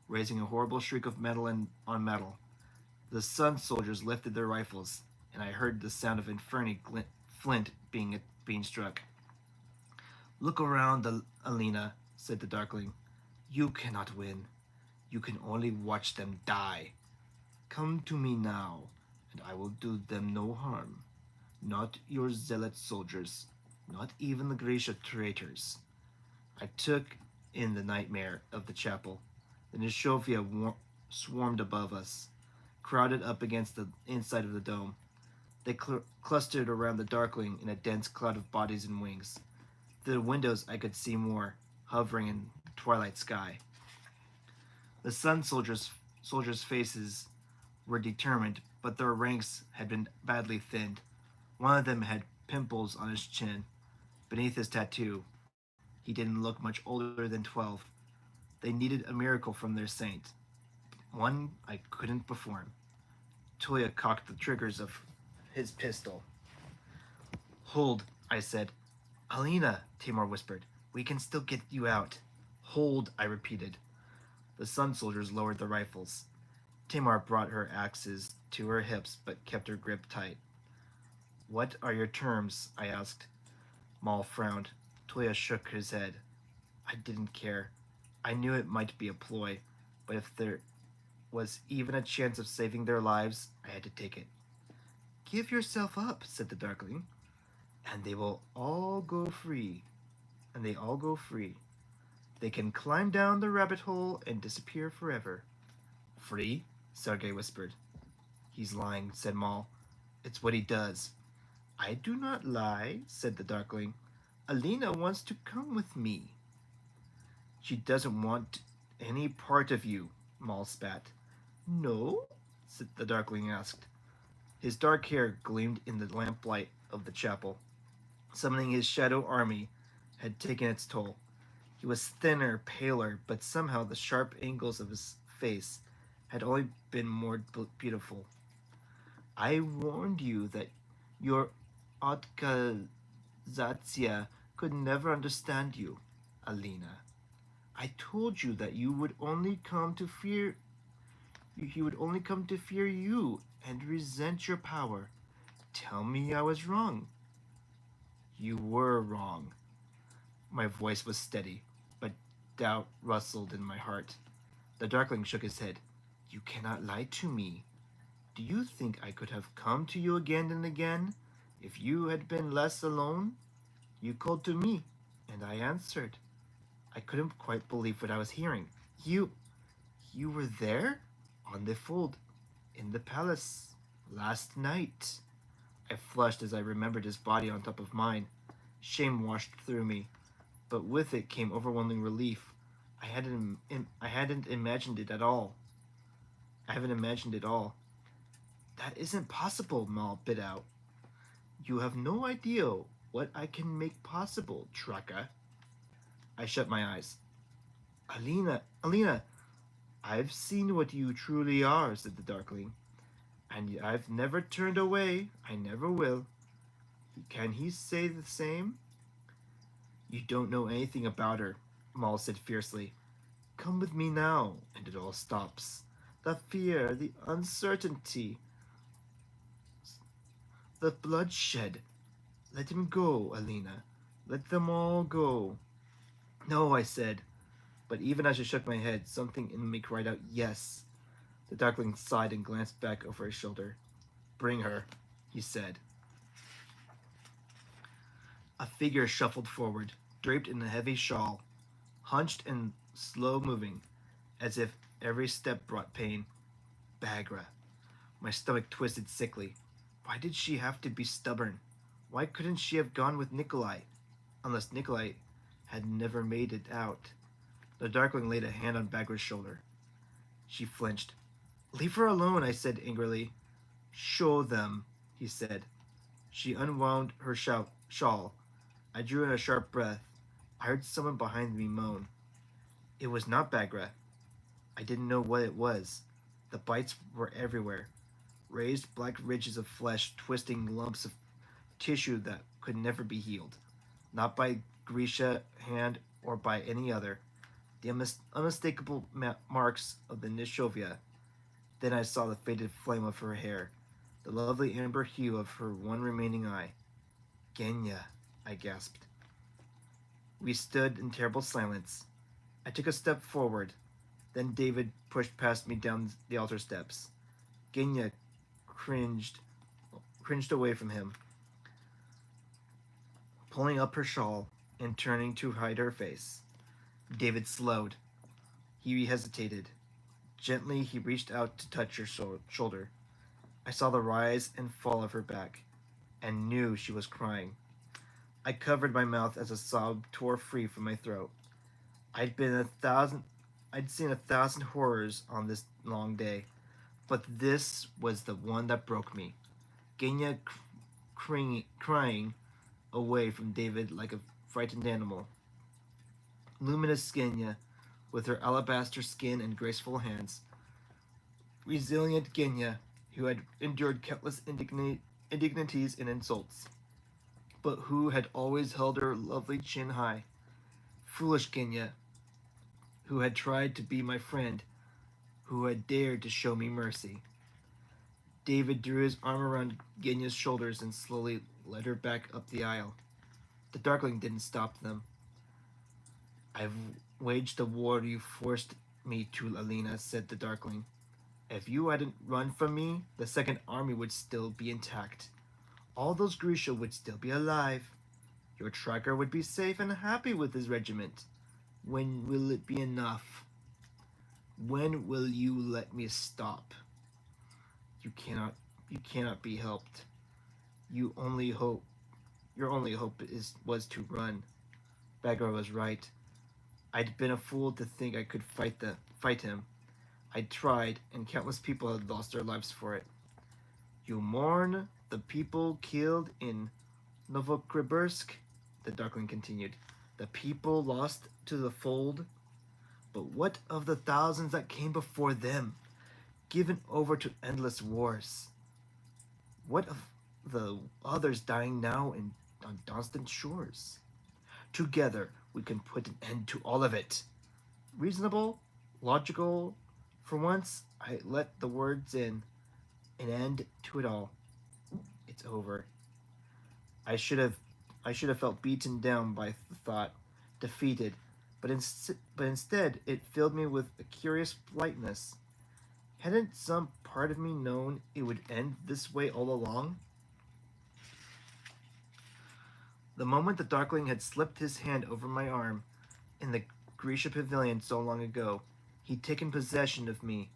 raising a horrible shriek of metal on metal. The Sun soldiers lifted their rifles, and I heard the sound of flint being struck. Look around, Alina, said the Darkling. You cannot win. You can only watch them die. Come to me now, and I will do them no harm. Not your zealot soldiers, not even the Grisha traitors. I took in the nightmare of the chapel. The Nishovia swarmed above us, crowded up against the inside of the dome. They clustered around the Darkling in a dense cloud of bodies and wings. Through the windows I could see more, hovering in the twilight sky. The Sun soldiers' faces were determined, but their ranks had been badly thinned. One of them had pimples on his chin. Beneath his tattoo, he didn't look much older than 12. They needed a miracle from their saint. One I couldn't perform. Toya cocked the triggers of his pistol. Hold, I said. Alina, Tamar whispered. We can still get you out. Hold, I repeated. The Sun soldiers lowered their rifles. Tamar brought her axes to her hips but kept her grip tight. What are your terms? I asked. Maul frowned. Toya shook his head. I didn't care. I knew it might be a ploy, but if there was even a chance of saving their lives, I had to take it. Give yourself up, said the Darkling, and they will all go free. And they all go free. They can climb down the rabbit hole and disappear forever. Free? Sergei whispered. He's lying, said Maul. It's what he does. I do not lie, said the Darkling. Alina wants to come with me. She doesn't want any part of you, Maul spat. No? The Darkling asked. His dark hair gleamed in the lamplight of the chapel. Summoning his shadow army had taken its toll. He was thinner, paler, but somehow the sharp angles of his face had only been more beautiful. I warned you that your Otkazatsya could never understand you, Alina. I told you that you would only come to fear he would only come to fear you and resent your power. Tell me I was wrong. You were wrong. My voice was steady, but doubt rustled in my heart. The Darkling shook his head. You cannot lie to me. Do you think I could have come to you again and again if you had been less alone? You called to me, and I answered. I couldn't quite believe what I was hearing. You were there? On the fold, in the palace, last night. I flushed as I remembered his body on top of mine. Shame washed through me, but with it came overwhelming relief. I hadn't imagined it at all. I haven't imagined it all. That isn't possible, Mal bit out. You have no idea what I can make possible, Traka. I shut my eyes. Alina, I've seen what you truly are, said the Darkling, and I've never turned away. I never will. Can he say the same? You don't know anything about her, Maul said fiercely. Come with me now, and it all stops. The fear, the uncertainty, the bloodshed. Let him go, Alina. Let them all go. No, I said, but even as I shook my head, something in me cried out, yes. The Darkling sighed and glanced back over his shoulder. Bring her, he said. A figure shuffled forward, draped in a heavy shawl, hunched and slow-moving, as if every step brought pain. Bagra. My stomach twisted sickly. Why did she have to be stubborn? Why couldn't she have gone with Nikolai? Unless Nikolai had never made it out. The Darkling laid a hand on Bagra's shoulder. She flinched. Leave her alone, I said angrily. Show them, he said. She unwound her shawl. I drew in a sharp breath. I heard someone behind me moan. It was not Bagra. I didn't know what it was. The bites were everywhere. Raised black ridges of flesh, twisting lumps of tissue that could never be healed. Not by Grisha hand or by any other. The unmistakable marks of the Nishovia. Then I saw the faded flame of her hair, the lovely amber hue of her one remaining eye. Genya, I gasped. We stood in terrible silence. I took a step forward. Then David pushed past me down the altar steps. Genya cringed away from him, pulling up her shawl and turning to hide her face. David slowed. He hesitated. Gently, he reached out to touch her shoulder. I saw the rise and fall of her back, and knew she was crying. I covered my mouth as a sob tore free from my throat. I'd seen 1,000 horrors on this long day, but this was the one that broke me. Genya crying away from David like a frightened animal. Luminous Genya, with her alabaster skin and graceful hands. Resilient Genya, who had endured countless indignities and insults, but who had always held her lovely chin high. Foolish Genya, who had tried to be my friend, who had dared to show me mercy. David drew his arm around Genya's shoulders and slowly led her back up the aisle. The Darkling didn't stop them. I've waged the war you forced me to, Alina, said the Darkling. If you hadn't run from me, the Second Army would still be intact. All those Grisha would still be alive. Your tracker would be safe and happy with his regiment. When will it be enough? When will you let me stop? You cannot be helped. Your only hope was to run. Bagra was right. I'd been a fool to think I could fight him. I'd tried, and countless people had lost their lives for it. You mourn the people killed in Novokribursk, the Darkling continued. The people lost to the fold. But what of the thousands that came before them, given over to endless wars? What of the others dying now on distant shores? Together, we can put an end to all of it. Reasonable, logical. For once, I let the words in. An end to it all. It's over. I should have felt beaten down by the thought, defeated, but instead it filled me with a curious lightness. Hadn't some part of me known it would end this way all along? The moment the Darkling had slipped his hand over my arm in the Grisha pavilion so long ago, he'd taken possession of me.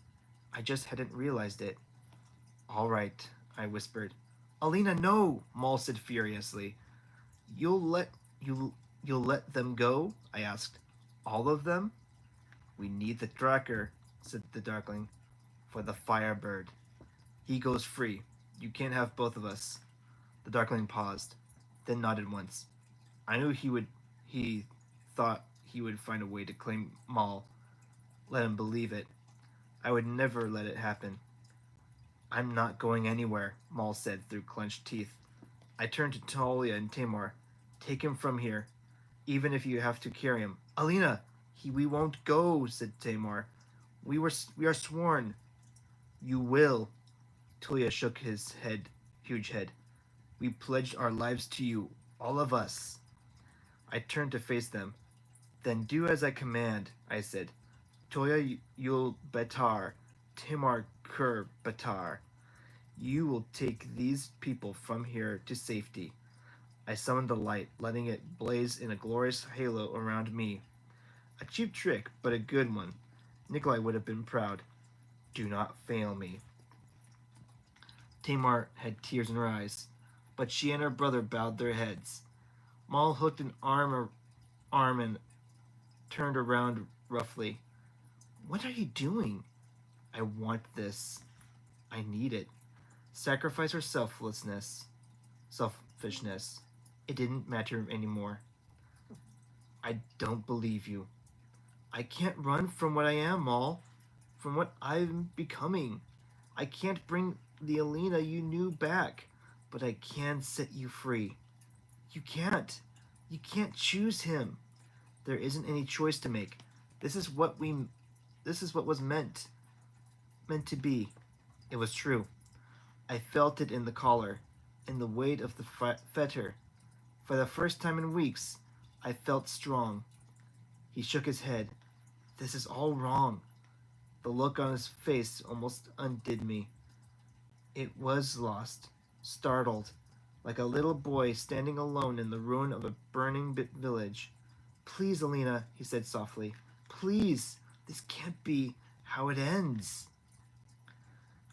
I just hadn't realized it. All right, I whispered. Alina, no! Maul said furiously. You'll let you'll let them go? I asked. All of them? We need the tracker, said the Darkling, for the Firebird. He goes free. You can't have both of us. The Darkling paused, then nodded once. I knew he thought he would find a way to claim Maul. Let him believe it. I would never let it happen. I'm not going anywhere, Maul said through clenched teeth. I turned to Talia and Tamar. Take him from here, even if you have to carry him. Alina, we won't go, said Tamar. We are sworn. You will. Talia shook his huge head. We pledged our lives to you, all of us. I turned to face them. Then do as I command, I said. Toya Yul Betar, Timar Kur Betar. You will take these people from here to safety. I summoned the light, letting it blaze in a glorious halo around me. A cheap trick, but a good one. Nikolai would have been proud. Do not fail me. Tamar had tears in her eyes, but she and her brother bowed their heads. Maul hooked an arm and turned around roughly. What are you doing? I want this. I need it. Sacrifice or selfishness. It didn't matter anymore. I don't believe you. I can't run from what I am, Maul. From what I'm becoming. I can't bring the Alina you knew back, but I can set you free. You can't. You can't choose him. There isn't any choice to make. This is what was meant to be. It was true. I felt it in the collar, in the weight of the fetter. For the first time in weeks, I felt strong. He shook his head. This is all wrong. The look on his face almost undid me. It was lost, startled, like a little boy standing alone in the ruin of a burning village. Please, Alina, he said softly. Please, this can't be how it ends.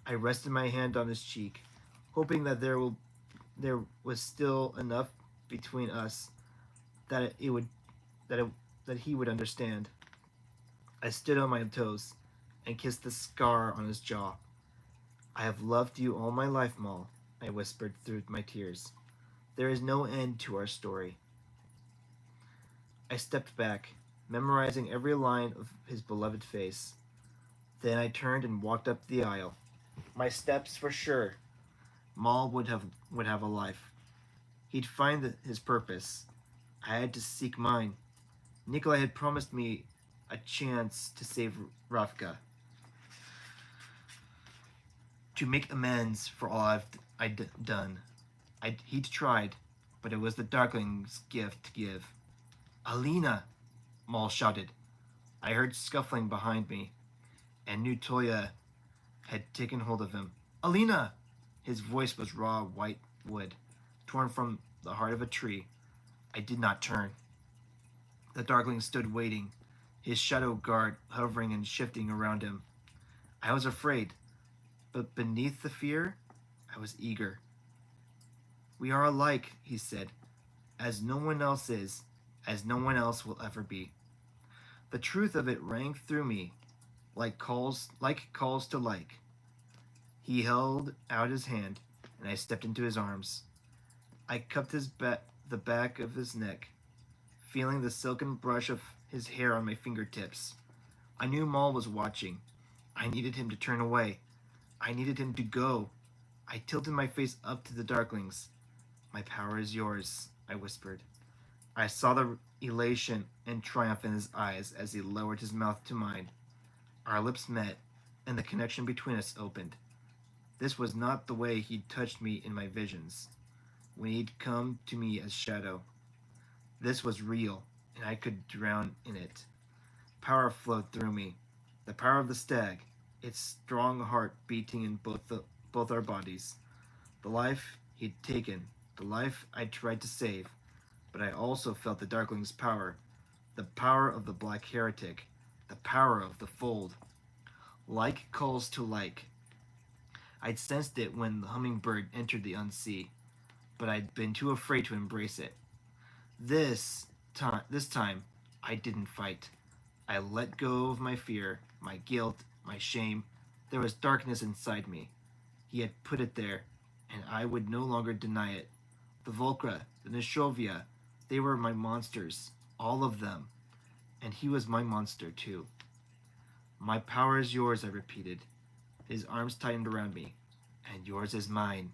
I rested my hand on his cheek, hoping that there was still enough between us that he would understand. I stood on my toes and kissed the scar on his jaw. I have loved you all my life, Maul, I whispered through my tears. There is no end to our story. I stepped back, memorizing every line of his beloved face. Then I turned and walked up the aisle. My steps were sure. Maul would have a life. He'd find his purpose. I had to seek mine. Nikolai had promised me a chance to save Ravka. To make amends for all I'd done. He'd tried, but it was the Darkling's gift to give. Alina! Maul shouted. I heard scuffling behind me, and knew Toya had taken hold of him. Alina! His voice was raw white wood, torn from the heart of a tree. I did not turn. The Darkling stood waiting, his shadow guard hovering and shifting around him. I was afraid, but beneath the fear, I was eager. We are alike, he said, as no one else is, as no one else will ever be. The truth of it rang through me, like calls to like. He held out his hand, and I stepped into his arms. I cupped the back of his neck, feeling the silken brush of his hair on my fingertips. I knew Maul was watching. I needed him to turn away. I needed him to go. I tilted my face up to the Darklings. My power is yours, I whispered. I saw the elation and triumph in his eyes as he lowered his mouth to mine. Our lips met, and the connection between us opened. This was not the way he'd touched me in my visions, when he'd come to me as shadow. This was real, and I could drown in it. Power flowed through me, the power of the stag, its strong heart beating in both our bodies. The life he'd taken, the life I tried to save, but I also felt the Darkling's power, the power of the Black Heretic, the power of the Fold. Like calls to like. I'd sensed it when the hummingbird entered the unsea, but I'd been too afraid to embrace it. This time, I didn't fight. I let go of my fear, my guilt, my shame. There was darkness inside me. He had put it there, and I would no longer deny it. The Volcra, the Nishovia, they were my monsters, all of them, and he was my monster too. My power is yours, I repeated. His arms tightened around me. And yours is mine,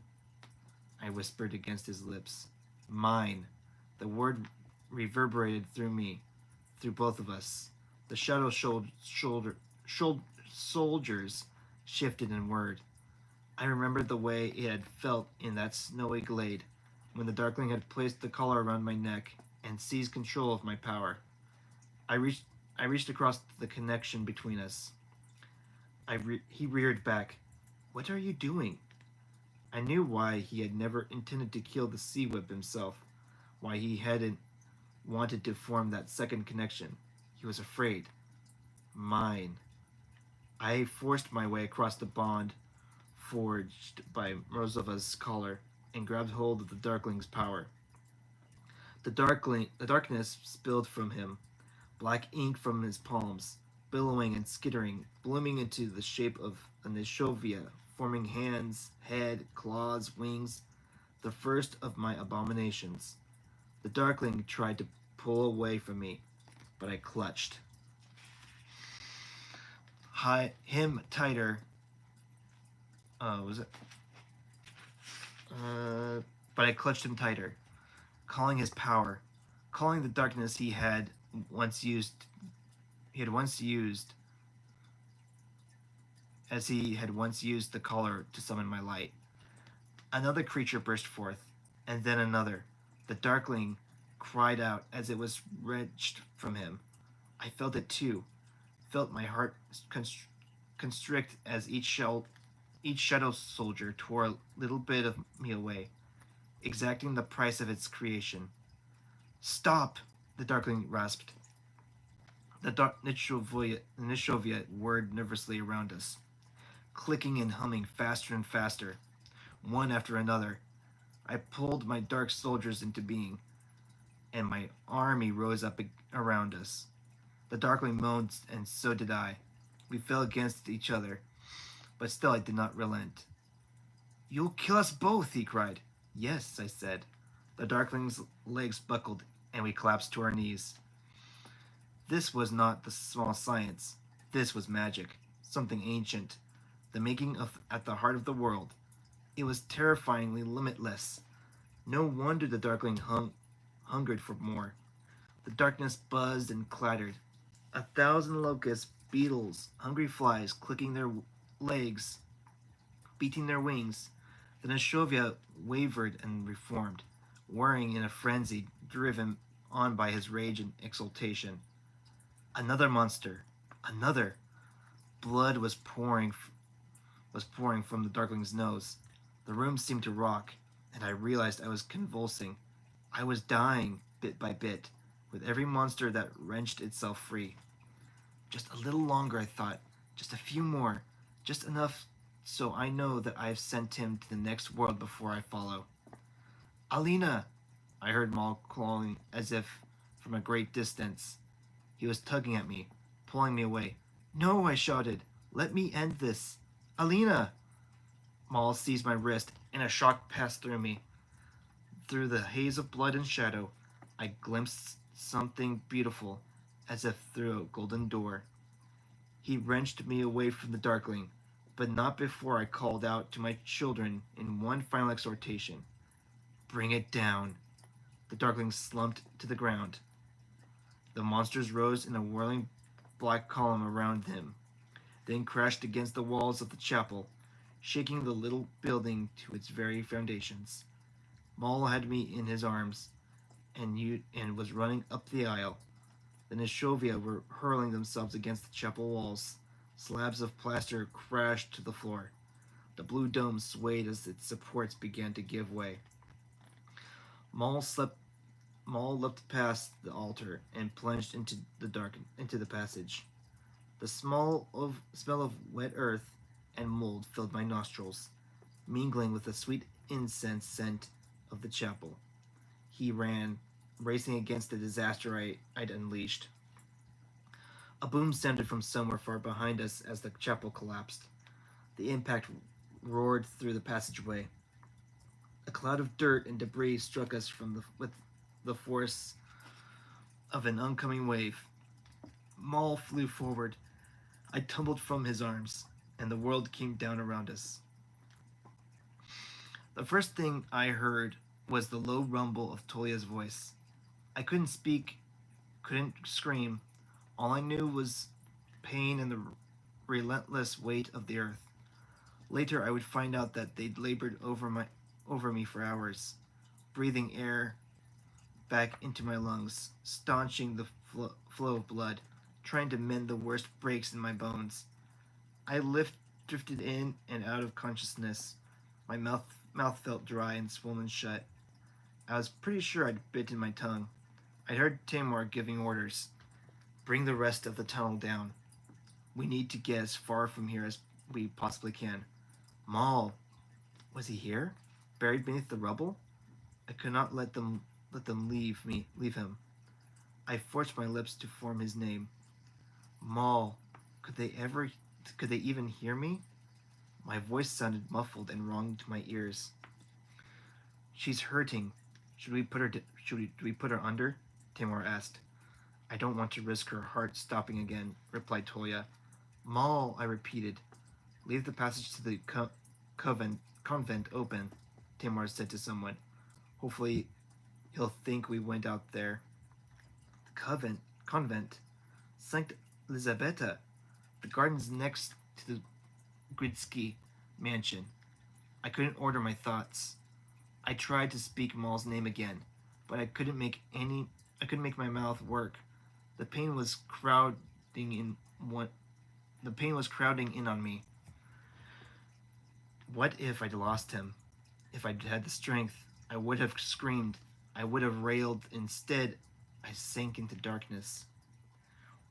I whispered against his lips. Mine. The word reverberated through me, through both of us. The shadow soldiers shifted in word. I remembered the way it had felt in that snowy glade, when the Darkling had placed the collar around my neck and seized control of my power. I reached I reached across the connection between us. He reared back. What are you doing? I knew why he had never intended to kill the sea whip himself, why he hadn't wanted to form that second connection. He was afraid. Mine. I forced my way across the bond forged by Morzova's collar and grabbed hold of the Darkling's power. The darkness spilled from him, black ink from his palms, billowing and skittering, blooming into the shape of a Nishovia, forming hands, head, claws, wings, the first of my abominations. The Darkling tried to pull away from me, but I clutched. Him tighter. Was it? But I clutched him tighter, calling his power, calling the darkness he had once used. As he had once used the collar to summon my light. Another creature burst forth, and then another. The Darkling cried out as it was wrenched from him. I felt it too, felt my heart constrict as each shadow soldier tore a little bit of me away, exacting the price of its creation. Stop! The Darkling rasped. The Nishovia whirred nervously around us, clicking and humming faster and faster, one after another. I pulled my dark soldiers into being, and my army rose up around us. The Darkling moaned, and so did I. We fell against each other, but still I did not relent. You'll kill us both, he cried. Yes, I said. The Darkling's legs buckled, and we collapsed to our knees. This was not the small science. This was magic, something ancient, the making of at the heart of the world. It was terrifyingly limitless. No wonder the Darkling hungered for more. The darkness buzzed and clattered. 1,000 locusts, beetles, hungry flies clicking their legs, beating their wings. The Nishovia wavered and reformed, whirring in a frenzy, driven on by his rage and exultation. Another monster. Another. Blood was pouring from the Darkling's nose. The room seemed to rock, and I realized I was convulsing. I was dying, bit by bit, with every monster that wrenched itself free. Just a little longer, I thought. Just a few more. Just enough so I know that I have sent him to the next world before I follow. Alina! I heard Maul calling as if from a great distance. He was tugging at me, pulling me away. No, I shouted. Let me end this. Alina! Maul seized my wrist, and a shock passed through me. Through the haze of blood and shadow, I glimpsed something beautiful, as if through a golden door. He wrenched me away from the Darkling, but not before I called out to my children in one final exhortation. Bring it down. The Darkling slumped to the ground. The monsters rose in a whirling black column around him, then crashed against the walls of the chapel, shaking the little building to its very foundations. Maul had me in his arms, and was running up the aisle. The Nishovia were hurling themselves against the chapel walls. Slabs of plaster crashed to the floor. The blue dome swayed as its supports began to give way. Maul Maul leapt past the altar and plunged into the passage. The smell of wet earth and mold filled my nostrils, mingling with the sweet incense scent of the chapel. He ran, racing against the disaster I'd unleashed. A boom sounded from somewhere far behind us as the chapel collapsed. The impact roared through the passageway. A cloud of dirt and debris struck us with the force of an oncoming wave. Maul flew forward. I tumbled from his arms, and the world came down around us. The first thing I heard was the low rumble of Tolia's voice. I couldn't speak, couldn't scream. All I knew was pain and the relentless weight of the earth. Later, I would find out that they'd labored over me for hours, breathing air back into my lungs, staunching the flow of blood, trying to mend the worst breaks in my bones. Drifted in and out of consciousness. My mouth felt dry and swollen shut. I was pretty sure I'd bitten my tongue. I'd heard Tamor giving orders. Bring the rest of the tunnel down. We need to get as far from here as we possibly can. Maul, was he here? Buried beneath the rubble? I could not let them leave him. I forced my lips to form his name. Maul, could they even hear me? My voice sounded muffled and wrong to my ears. She's hurting. Do we put her under? Tamor asked. I don't want to risk her heart stopping again, replied Toya. Maul, I repeated. Leave the passage to the convent open, Tamor said to someone. Hopefully he'll think we went out there. The convent. Saint Elisabetta. The garden's next to the Gridsky mansion. I couldn't order my thoughts. I tried to speak Maul's name again, but I couldn't make my mouth work. The pain was crowding in on me. What if I'd lost him? If I'd had the strength, I would have screamed. I would have railed. Instead, I sank into darkness.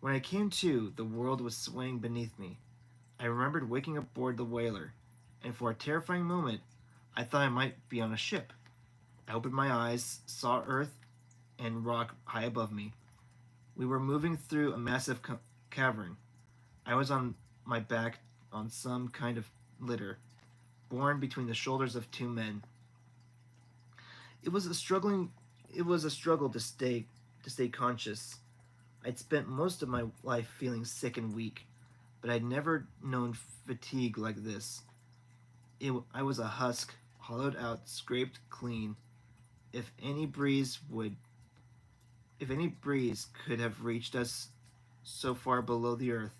When I came to, the world was swaying beneath me. I remembered waking up aboard the whaler, and for a terrifying moment, I thought I might be on a ship. I opened my eyes, saw earth and rock high above me. We were moving through a massive cavern. I was on my back on some kind of litter, borne between the shoulders of two men. It was a struggling it was a struggle to stay conscious. I'd spent most of my life feeling sick and weak, but I'd never known fatigue like this. I was a husk, hollowed out, scraped clean. If any breeze would if any breeze could have reached us so far below the earth,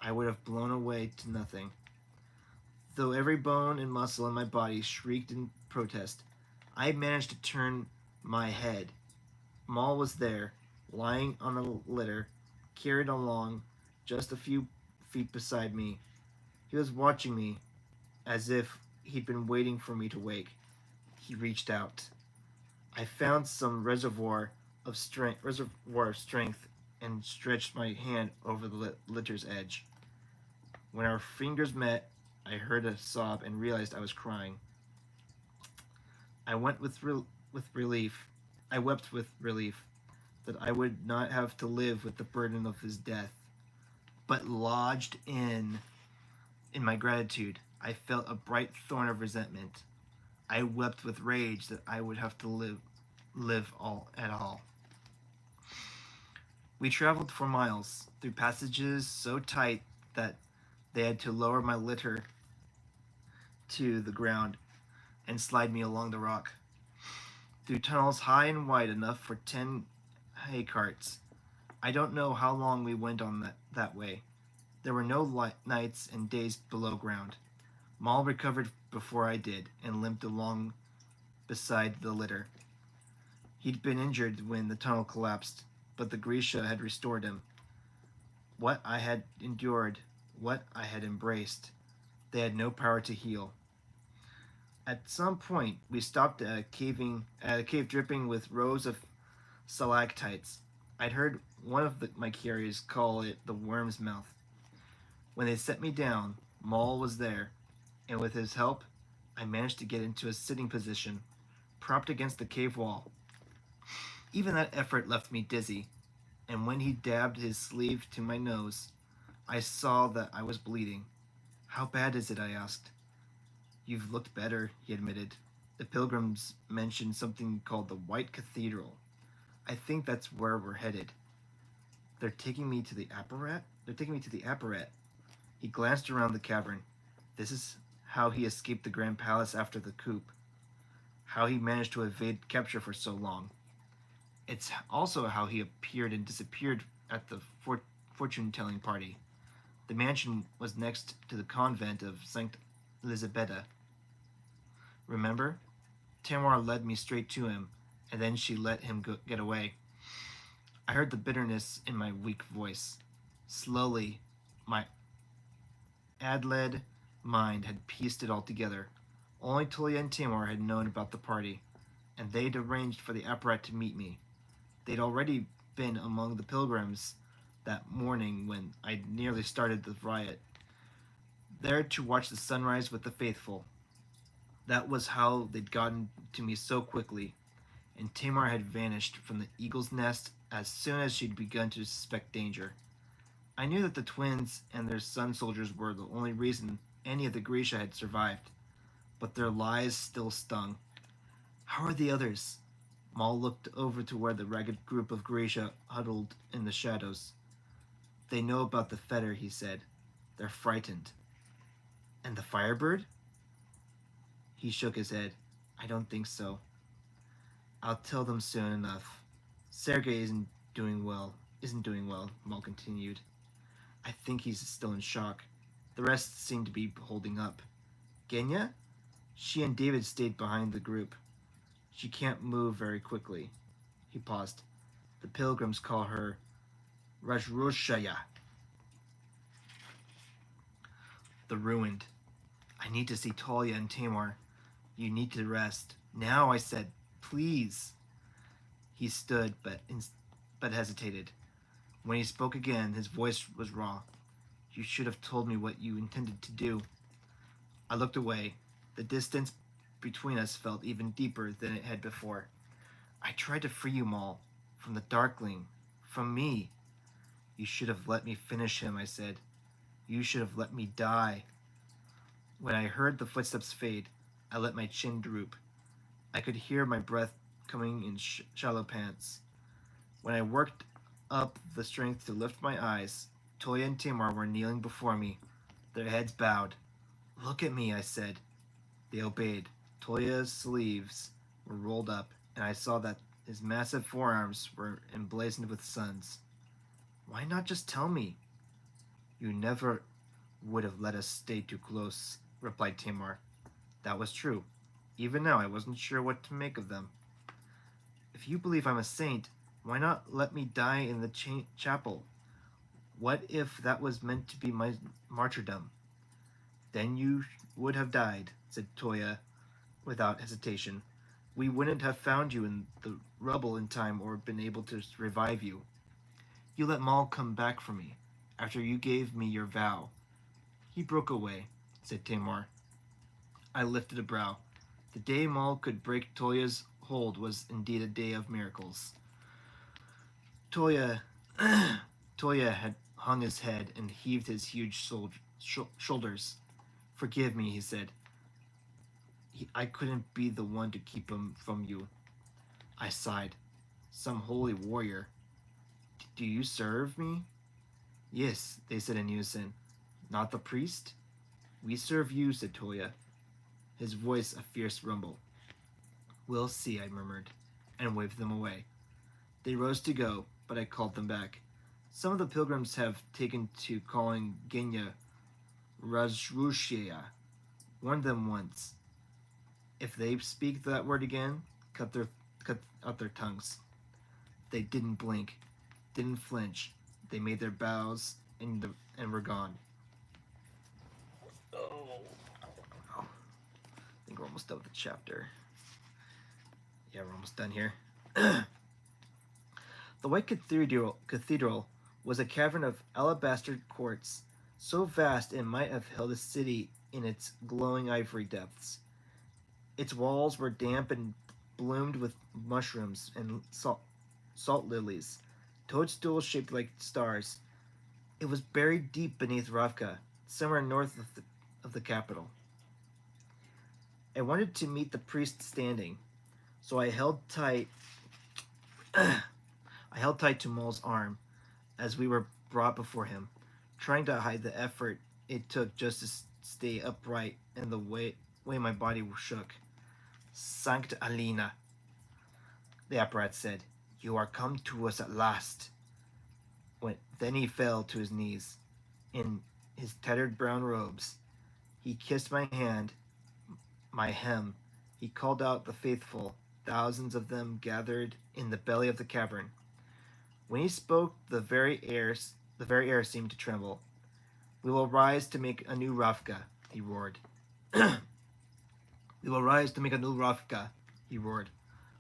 I would have blown away to nothing. Though every bone and muscle in my body shrieked in protest, I managed to turn my head. Maul was there, lying on a litter, carried along just a few feet beside me. He was watching me, as if he'd been waiting for me to wake. He reached out. I found some reservoir of strength, and stretched my hand over the litter's edge. When our fingers met, I heard a sob and realized I was crying. I went with relief. I wept with relief that I would not have to live with the burden of his death. But lodged in my gratitude, I felt a bright thorn of resentment. I wept with rage that I would have to live all at all. We traveled for miles through passages so tight that they had to lower my litter to the ground and slide me along the rock. Through tunnels high and wide enough for 10 hay carts. I don't know how long we went on that way. There were no nights and days below ground. Maul recovered before I did and limped along beside the litter. He'd been injured when the tunnel collapsed, but the Grisha had restored him. What I had endured, what I had embraced, they had no power to heal. At some point, we stopped at a cave dripping with rows of Stalactites. I'd heard one of my carriers call it the worm's mouth. When they set me down, Maul was there, and with his help, I managed to get into a sitting position, propped against the cave wall. Even that effort left me dizzy, and when he dabbed his sleeve to my nose, I saw that I was bleeding. How bad is it? I asked. You've looked better, he admitted. The pilgrims mentioned something called the White Cathedral. I think that's where we're headed. They're taking me to the apparat? They're taking me to the apparat. He glanced around the cavern. This is how he escaped the Grand Palace after the coup. How he managed to evade capture for so long. It's also how he appeared and disappeared at the fortune-telling party. The mansion was next to the convent of St. Elisabetta. Remember? Tamar led me straight to him, and then she let him get away. I heard the bitterness in my weak voice. Slowly, my ad-led mind had pieced it all together. Only Tolia and Tamar had known about the party, and they'd arranged for the apparat to meet me. They'd already been among the pilgrims that morning when I'd nearly started the riot, there to watch the sunrise with the faithful. That was how they'd gotten to me so quickly, and Tamar had vanished from the eagle's nest as soon as she'd begun to suspect danger. I knew that the twins and their son soldiers were the only reason any of the Grisha had survived, but their lies still stung. How are the others? Maul looked over to where the ragged group of Grisha huddled in the shadows. They know about the fetter, he said. They're frightened. And the Firebird? He shook his head. I don't think so. I'll tell them soon enough. Sergei isn't doing well, Maul continued. I think he's still in shock. The rest seem to be holding up. Genya? She and David stayed behind the group. She can't move very quickly. He paused. The pilgrims call her Rajrushaya. The ruined. I need to see Talia and Tamar. You need to rest. Now, I said. Please. He stood, but hesitated. When he spoke again, his voice was raw. You should have told me what you intended to do. I looked away. The distance between us felt even deeper than it had before. I tried to free you, Maul. From the Darkling. From me. You should have let me finish him, I said. You should have let me die. When I heard the footsteps fade, I let my chin droop. I could hear my breath coming in shallow pants. When I worked up the strength to lift my eyes, Toya and Tamar were kneeling before me, their heads bowed. Look at me, I said. They obeyed. Toya's sleeves were rolled up, and I saw that his massive forearms were emblazoned with suns. Why not just tell me? You never would have let us stay too close, replied Tamar. That was true. Even now, I wasn't sure what to make of them. If you believe I'm a saint, why not let me die in the chapel? What if that was meant to be my martyrdom? Then you would have died, said Toya without hesitation. We wouldn't have found you in the rubble in time or been able to revive you. You let Maul come back for me, after you gave me your vow. He broke away, said Tamar. I lifted a brow. The day Maul could break Toya's hold was indeed a day of miracles. Toya had hung his head and heaved his huge shoulders. Forgive me, he said. I couldn't be the one to keep him from you. I sighed. Some holy warrior. Do you serve me? Yes, they said in unison. Not the priest? We serve you, said Toya, his voice a fierce rumble. We'll see, I murmured, and waved them away. They rose to go, but I called them back. Some of the pilgrims have taken to calling Genya Rajrushya. Warn them once. If they speak that word again, cut out their tongues. They didn't blink, didn't flinch. They made their bows and were gone. Oh, I think we're almost done with the chapter. Yeah, we're almost done here. The White Cathedral was a cavern of alabaster quartz, so vast it might have held a city in its glowing ivory depths. Its walls were damp and bloomed with mushrooms and salt lilies, toadstools shaped like stars. It was buried deep beneath Ravka, somewhere north of the capital. I wanted to meet the priest standing, so I held tight to Mole's arm as we were brought before him, trying to hide the effort it took just to stay upright and the way my body shook. Sankt Alina, the apparatus said, you are come to us at last. Then he fell to his knees. In his tattered brown robes, he kissed my hand, my hem. He called out the faithful, thousands of them gathered in the belly of the cavern. When he spoke, the very air seemed to tremble. We will rise to make a new Ravka, he roared. We will rise to make a new Ravka, he roared.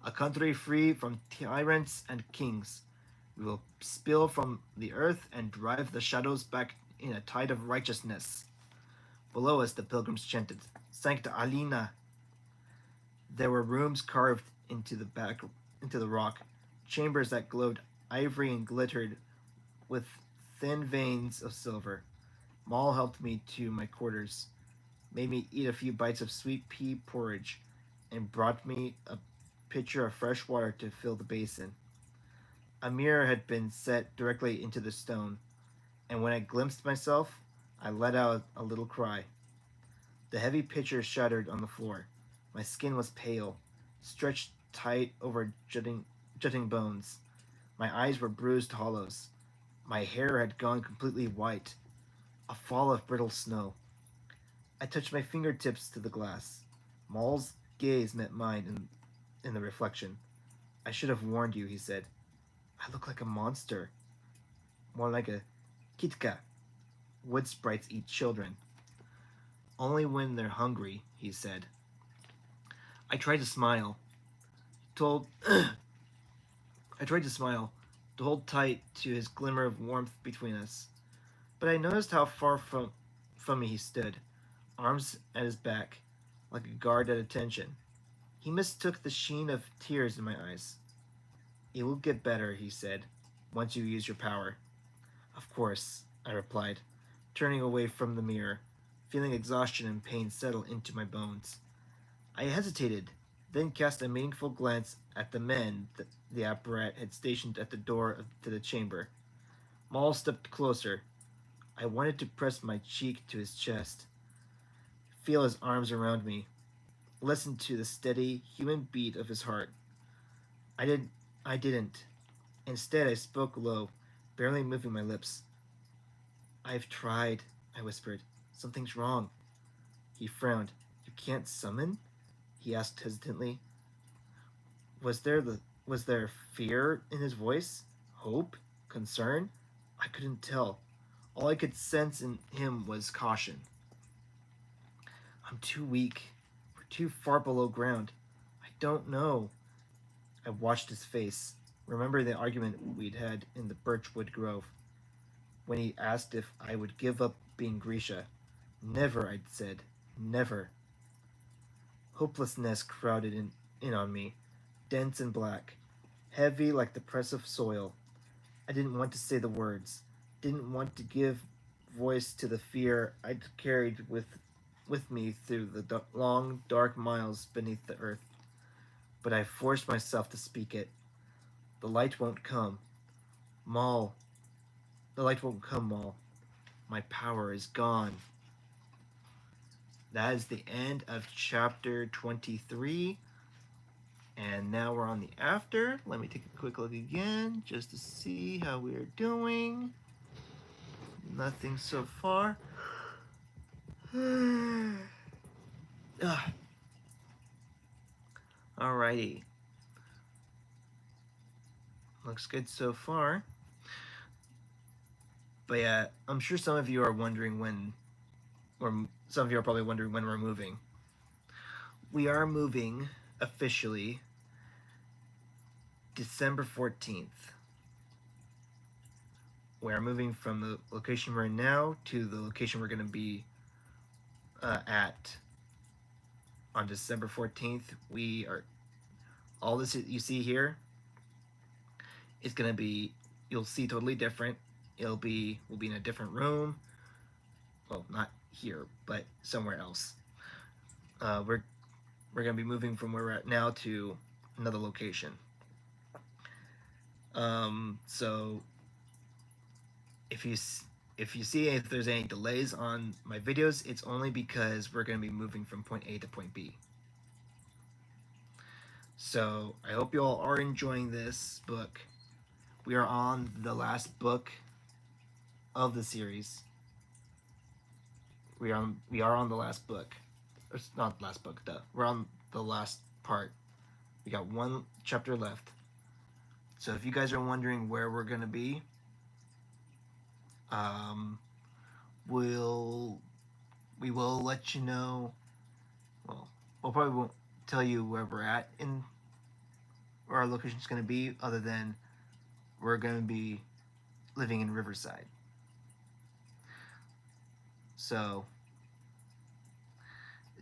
A country free from tyrants and kings. We will spill from the earth and drive the shadows back in a tide of righteousness. Below us, the pilgrims chanted, Sancta Alina. There were rooms carved into the rock, chambers that glowed ivory and glittered with thin veins of silver. Maul helped me to my quarters, made me eat a few bites of sweet pea porridge, and brought me a pitcher of fresh water to fill the basin. A mirror had been set directly into the stone, and when I glimpsed myself, I let out a little cry. The heavy pitcher shattered on the floor. My skin was pale, stretched tight over jutting bones. My eyes were bruised hollows. My hair had gone completely white, a fall of brittle snow. I touched my fingertips to the glass. Maul's gaze met mine in the reflection. I should have warned you, he said. I look like a monster. More like a kitka. Wood sprites eat children. Only when they're hungry, he said. I tried to smile. Told I tried to smile, to hold tight to his glimmer of warmth between us. But I noticed how far from me he stood, arms at his back, like a guard at attention. He mistook the sheen of tears in my eyes. It will get better, he said, once you use your power. Of course, I replied, turning away from the mirror, feeling exhaustion and pain settle into my bones. I hesitated, then cast a meaningful glance at the men the apparat had stationed at the door to the chamber. Maul stepped closer. I wanted to press my cheek to his chest, feel his arms around me, listen to the steady, human beat of his heart. I didn't. Instead, I spoke low, barely moving my lips. I've tried, I whispered. Something's wrong. He frowned. You can't summon? He asked hesitantly. Was there fear in his voice? Hope? Concern? I couldn't tell. All I could sense in him was caution. I'm too weak. We're too far below ground. I don't know. I watched his face, remembering the argument we'd had in the birchwood grove, when he asked if I would give up being Grisha. Never, I'd said. Never. Hopelessness crowded in on me, dense and black, heavy like the press of soil. I didn't want to say the words, didn't want to give voice to the fear I'd carried with me through the long, dark miles beneath the earth. But I forced myself to speak it. The light won't come. Maul. The light won't come, Maul. My power is gone. That is the end of chapter 23. And now we're on the after. Let me take a quick look again just to see how we're doing. Nothing so far. Alrighty. Looks good so far. But yeah, I'm sure some of you are wondering when, or some of you are probably wondering when we're moving. We are moving officially December 14th. We are moving from the location we're in now to the location we're going to be at on December 14th. We are all this you see here is going to be, you'll see totally different. We'll be in a different room. Well, not here, but somewhere else. Uh, we're we're going to be moving from where we're at now to another location. So if you see if there's any delays on my videos, it's only because we're going to be moving from point A to point B. So I hope you all are enjoying this book. We are on the last book of the series. We are on the last book. It's not last book, duh. We're on the last part. We got one chapter left. So if you guys are wondering where we're gonna be, um, we will let you know. Well, we'll probably won't tell you where we're at in where our location is gonna be, other than we're gonna be living in Riverside. So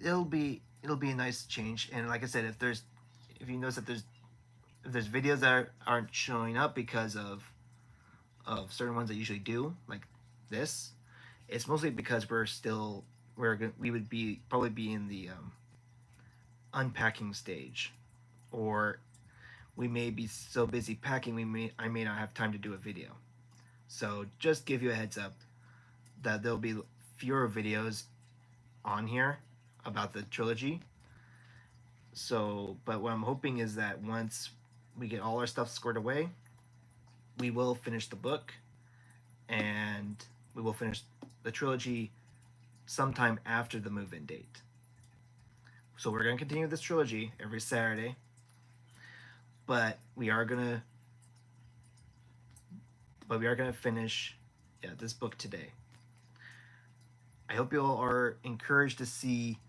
it'll be a nice change. And like I said, if you notice that there's videos that aren't showing up because of certain ones that usually do, like this, it's mostly because we would be probably be in the unpacking stage, or we may be so busy packing I may not have time to do a video. So just give you a heads up that there'll be fewer videos on here about the trilogy. So, but what I'm hoping is that once we get all our stuff squared away, we will finish the book, and we will finish the trilogy sometime after the move-in date. So we're going to continue this trilogy every Saturday, but we are going to finish this book today. I hope you all are encouraged to see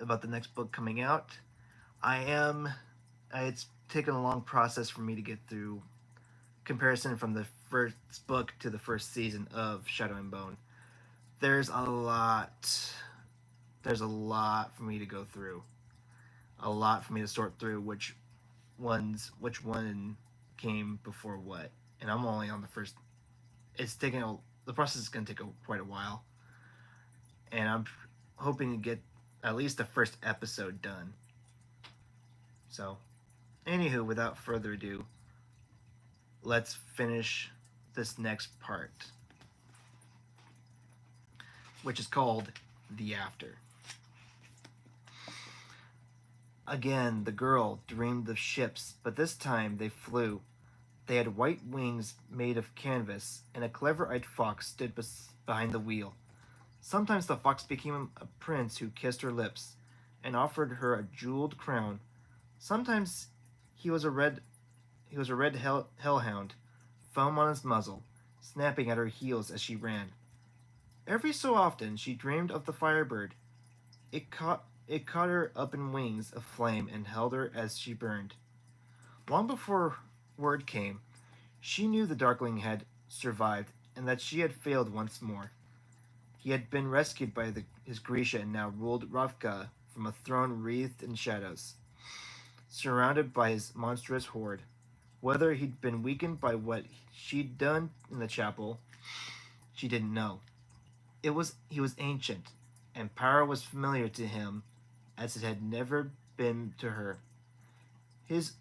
about the next book coming out. It's taken a long process for me to get through comparison from the first book to the first season of Shadow and Bone. There's a lot for me to go through. A lot for me to sort through which one came before what. And I'm only on the first. The process is going to take quite a while. And I'm hoping to get at least the first episode done. So, anywho, without further ado, let's finish this next part, which is called The After. Again, the girl dreamed of ships, but this time they flew. They had white wings made of canvas, and a clever-eyed fox stood behind the wheel. Sometimes the fox became a prince who kissed her lips and offered her a jeweled crown. Sometimes he was a red hellhound, foam on his muzzle, snapping at her heels as she ran. Every so often she dreamed of the firebird. It caught her up in wings of flame and held her as she burned. Long before word came, she knew the Darkling had survived and that she had failed once more. He had been rescued by his Grisha and now ruled Ravka from a throne wreathed in shadows, surrounded by his monstrous horde. Whether he'd been weakened by what she'd done in the chapel, she didn't know. He was ancient, and power was familiar to him as it had never been to her. His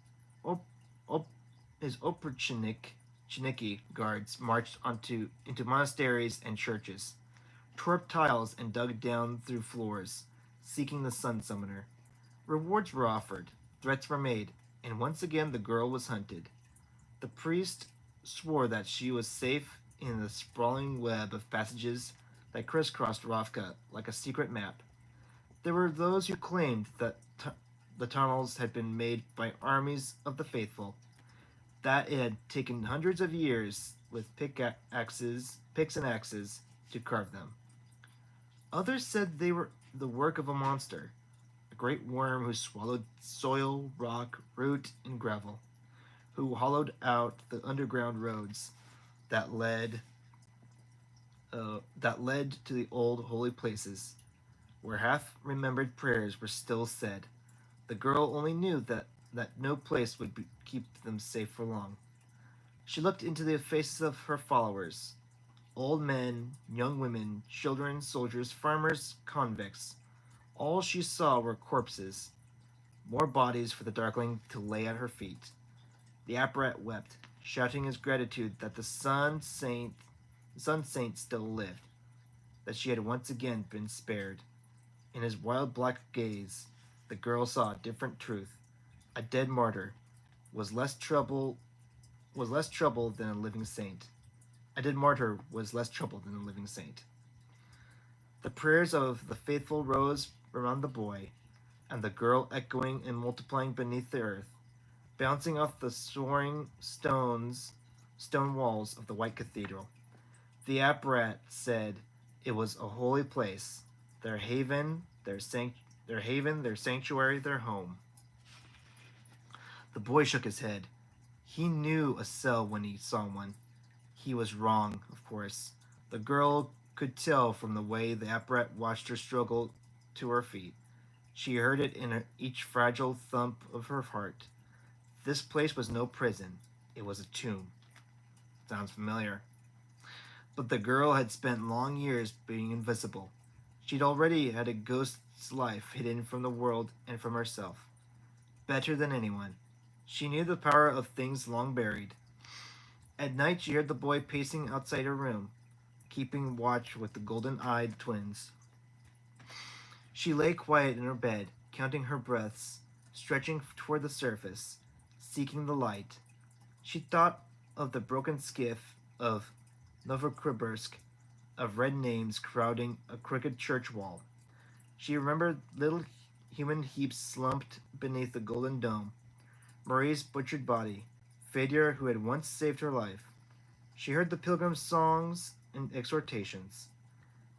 Oprichniki guards marched into monasteries and churches, tore up tiles and dug down through floors, seeking the Sun Summoner. Rewards were offered, threats were made, and once again the girl was hunted. The priest swore that she was safe in the sprawling web of passages that crisscrossed Ravka like a secret map. There were those who claimed that the tunnels had been made by armies of the faithful, that it had taken hundreds of years with picks and axes to carve them. Others said they were the work of a monster, a great worm who swallowed soil, rock, root, and gravel, who hollowed out the underground roads, that led that led to the old holy places, where half-remembered prayers were still said. The girl only knew that no place would keep them safe for long. She looked into the faces of her followers, old men, young women, children, soldiers, farmers, convicts. All she saw were corpses, more bodies for the darkling to lay at her feet. The apparat wept, shouting his gratitude that the sun saint still lived, that she had once again been spared. In his wild black gaze, the girl saw a different truth. A dead martyr was less trouble was less trouble than a living saint. A dead martyr was less trouble than a living saint. The prayers of the faithful rose around the boy, and the girl echoing and multiplying beneath the earth, bouncing off the soaring stone walls of the white cathedral. The apparat said it was a holy place, their haven, their sanctuary, their home. The boy shook his head. He knew a cell when he saw one. He was wrong, of course. The girl could tell from the way the apparat watched her struggle to her feet. She heard it in each fragile thump of her heart. This place was no prison. It was a tomb. Sounds familiar. But the girl had spent long years being invisible. She'd already had a ghost's life hidden from the world and from herself. Better than anyone. She knew the power of things long buried. At night she heard the boy pacing outside her room, keeping watch with the golden-eyed twins. She lay quiet in her bed, counting her breaths, stretching toward the surface, seeking the light. She thought of the broken skiff of Novosibirsk, of red names crowding a crooked church wall. She remembered little human heaps slumped beneath the golden dome, Marie's butchered body, Fedor who had once saved her life. She heard the pilgrims' songs and exhortations.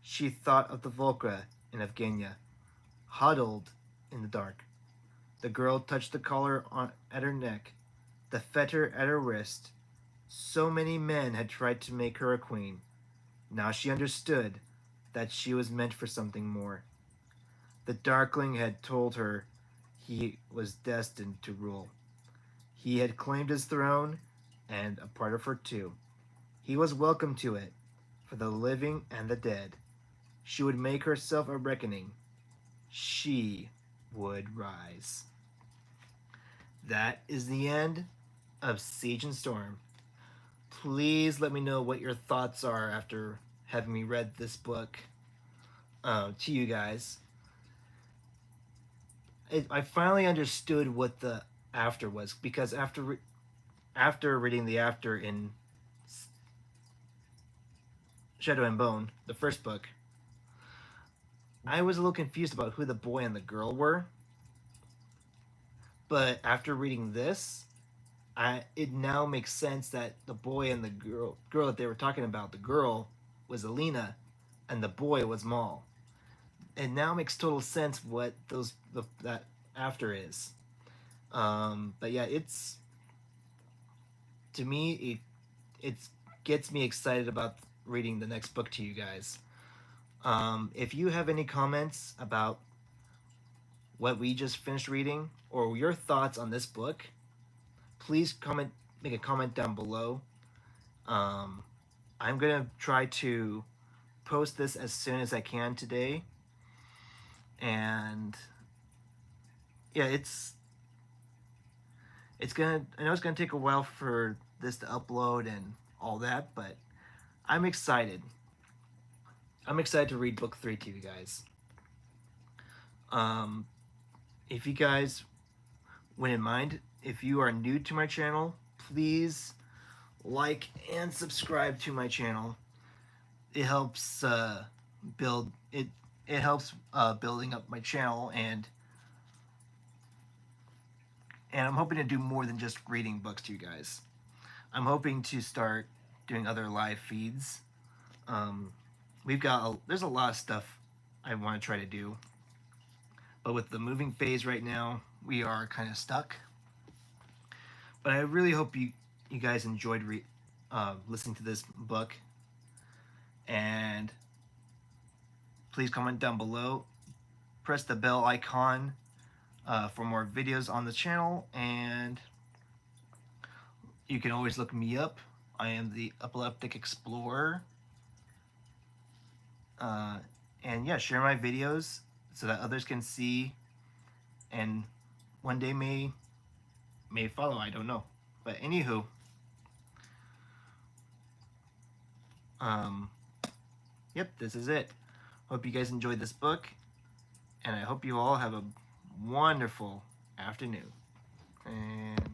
She thought of the Volga and Evgenia, huddled in the dark. The girl touched the collar at her neck, the fetter at her wrist. So many men had tried to make her a queen. Now she understood that she was meant for something more. The Darkling had told her he was destined to rule. He had claimed his throne, and a part of her too. He was welcome to it, for the living and the dead. She would make herself a reckoning. She would rise. That is the end of Siege and Storm. Please let me know what your thoughts are after having me read this book to you guys. I finally understood what the after was, because after reading the after in Shadow and Bone, the first book, I was a little confused about who the boy and the girl were. But after reading this, it now makes sense that the boy and the girl that they were talking about, the girl was Alina, and the boy was Maul. It now makes total sense what that after is. But yeah, it's, to me, it gets me excited about reading the next book to you guys. If you have any comments about what we just finished reading or your thoughts on this book, please make a comment down below. I'm gonna try to post this as soon as I can today, and yeah, I know it's gonna take a while for this to upload and all that, but I'm excited. I'm excited to read book 3 to you guys. If you guys wouldn't mind, if you are new to my channel, please like and subscribe to my channel. It helps build it. It helps building up my channel, and I'm hoping to do more than just reading books to you guys. I'm hoping to start doing other live feeds. There's a lot of stuff I want to try to do, but with the moving phase right now, we are kind of stuck. But I really hope you guys enjoyed listening to this book. And please comment down below. Press the bell icon for more videos on the channel, and you can always look me up. I am the Epileptic Explorer. And yeah, share my videos so that others can see, and one day may follow. I don't know, but anywho, yep, this is it. Hope you guys enjoyed this book, and I hope you all have a wonderful afternoon. And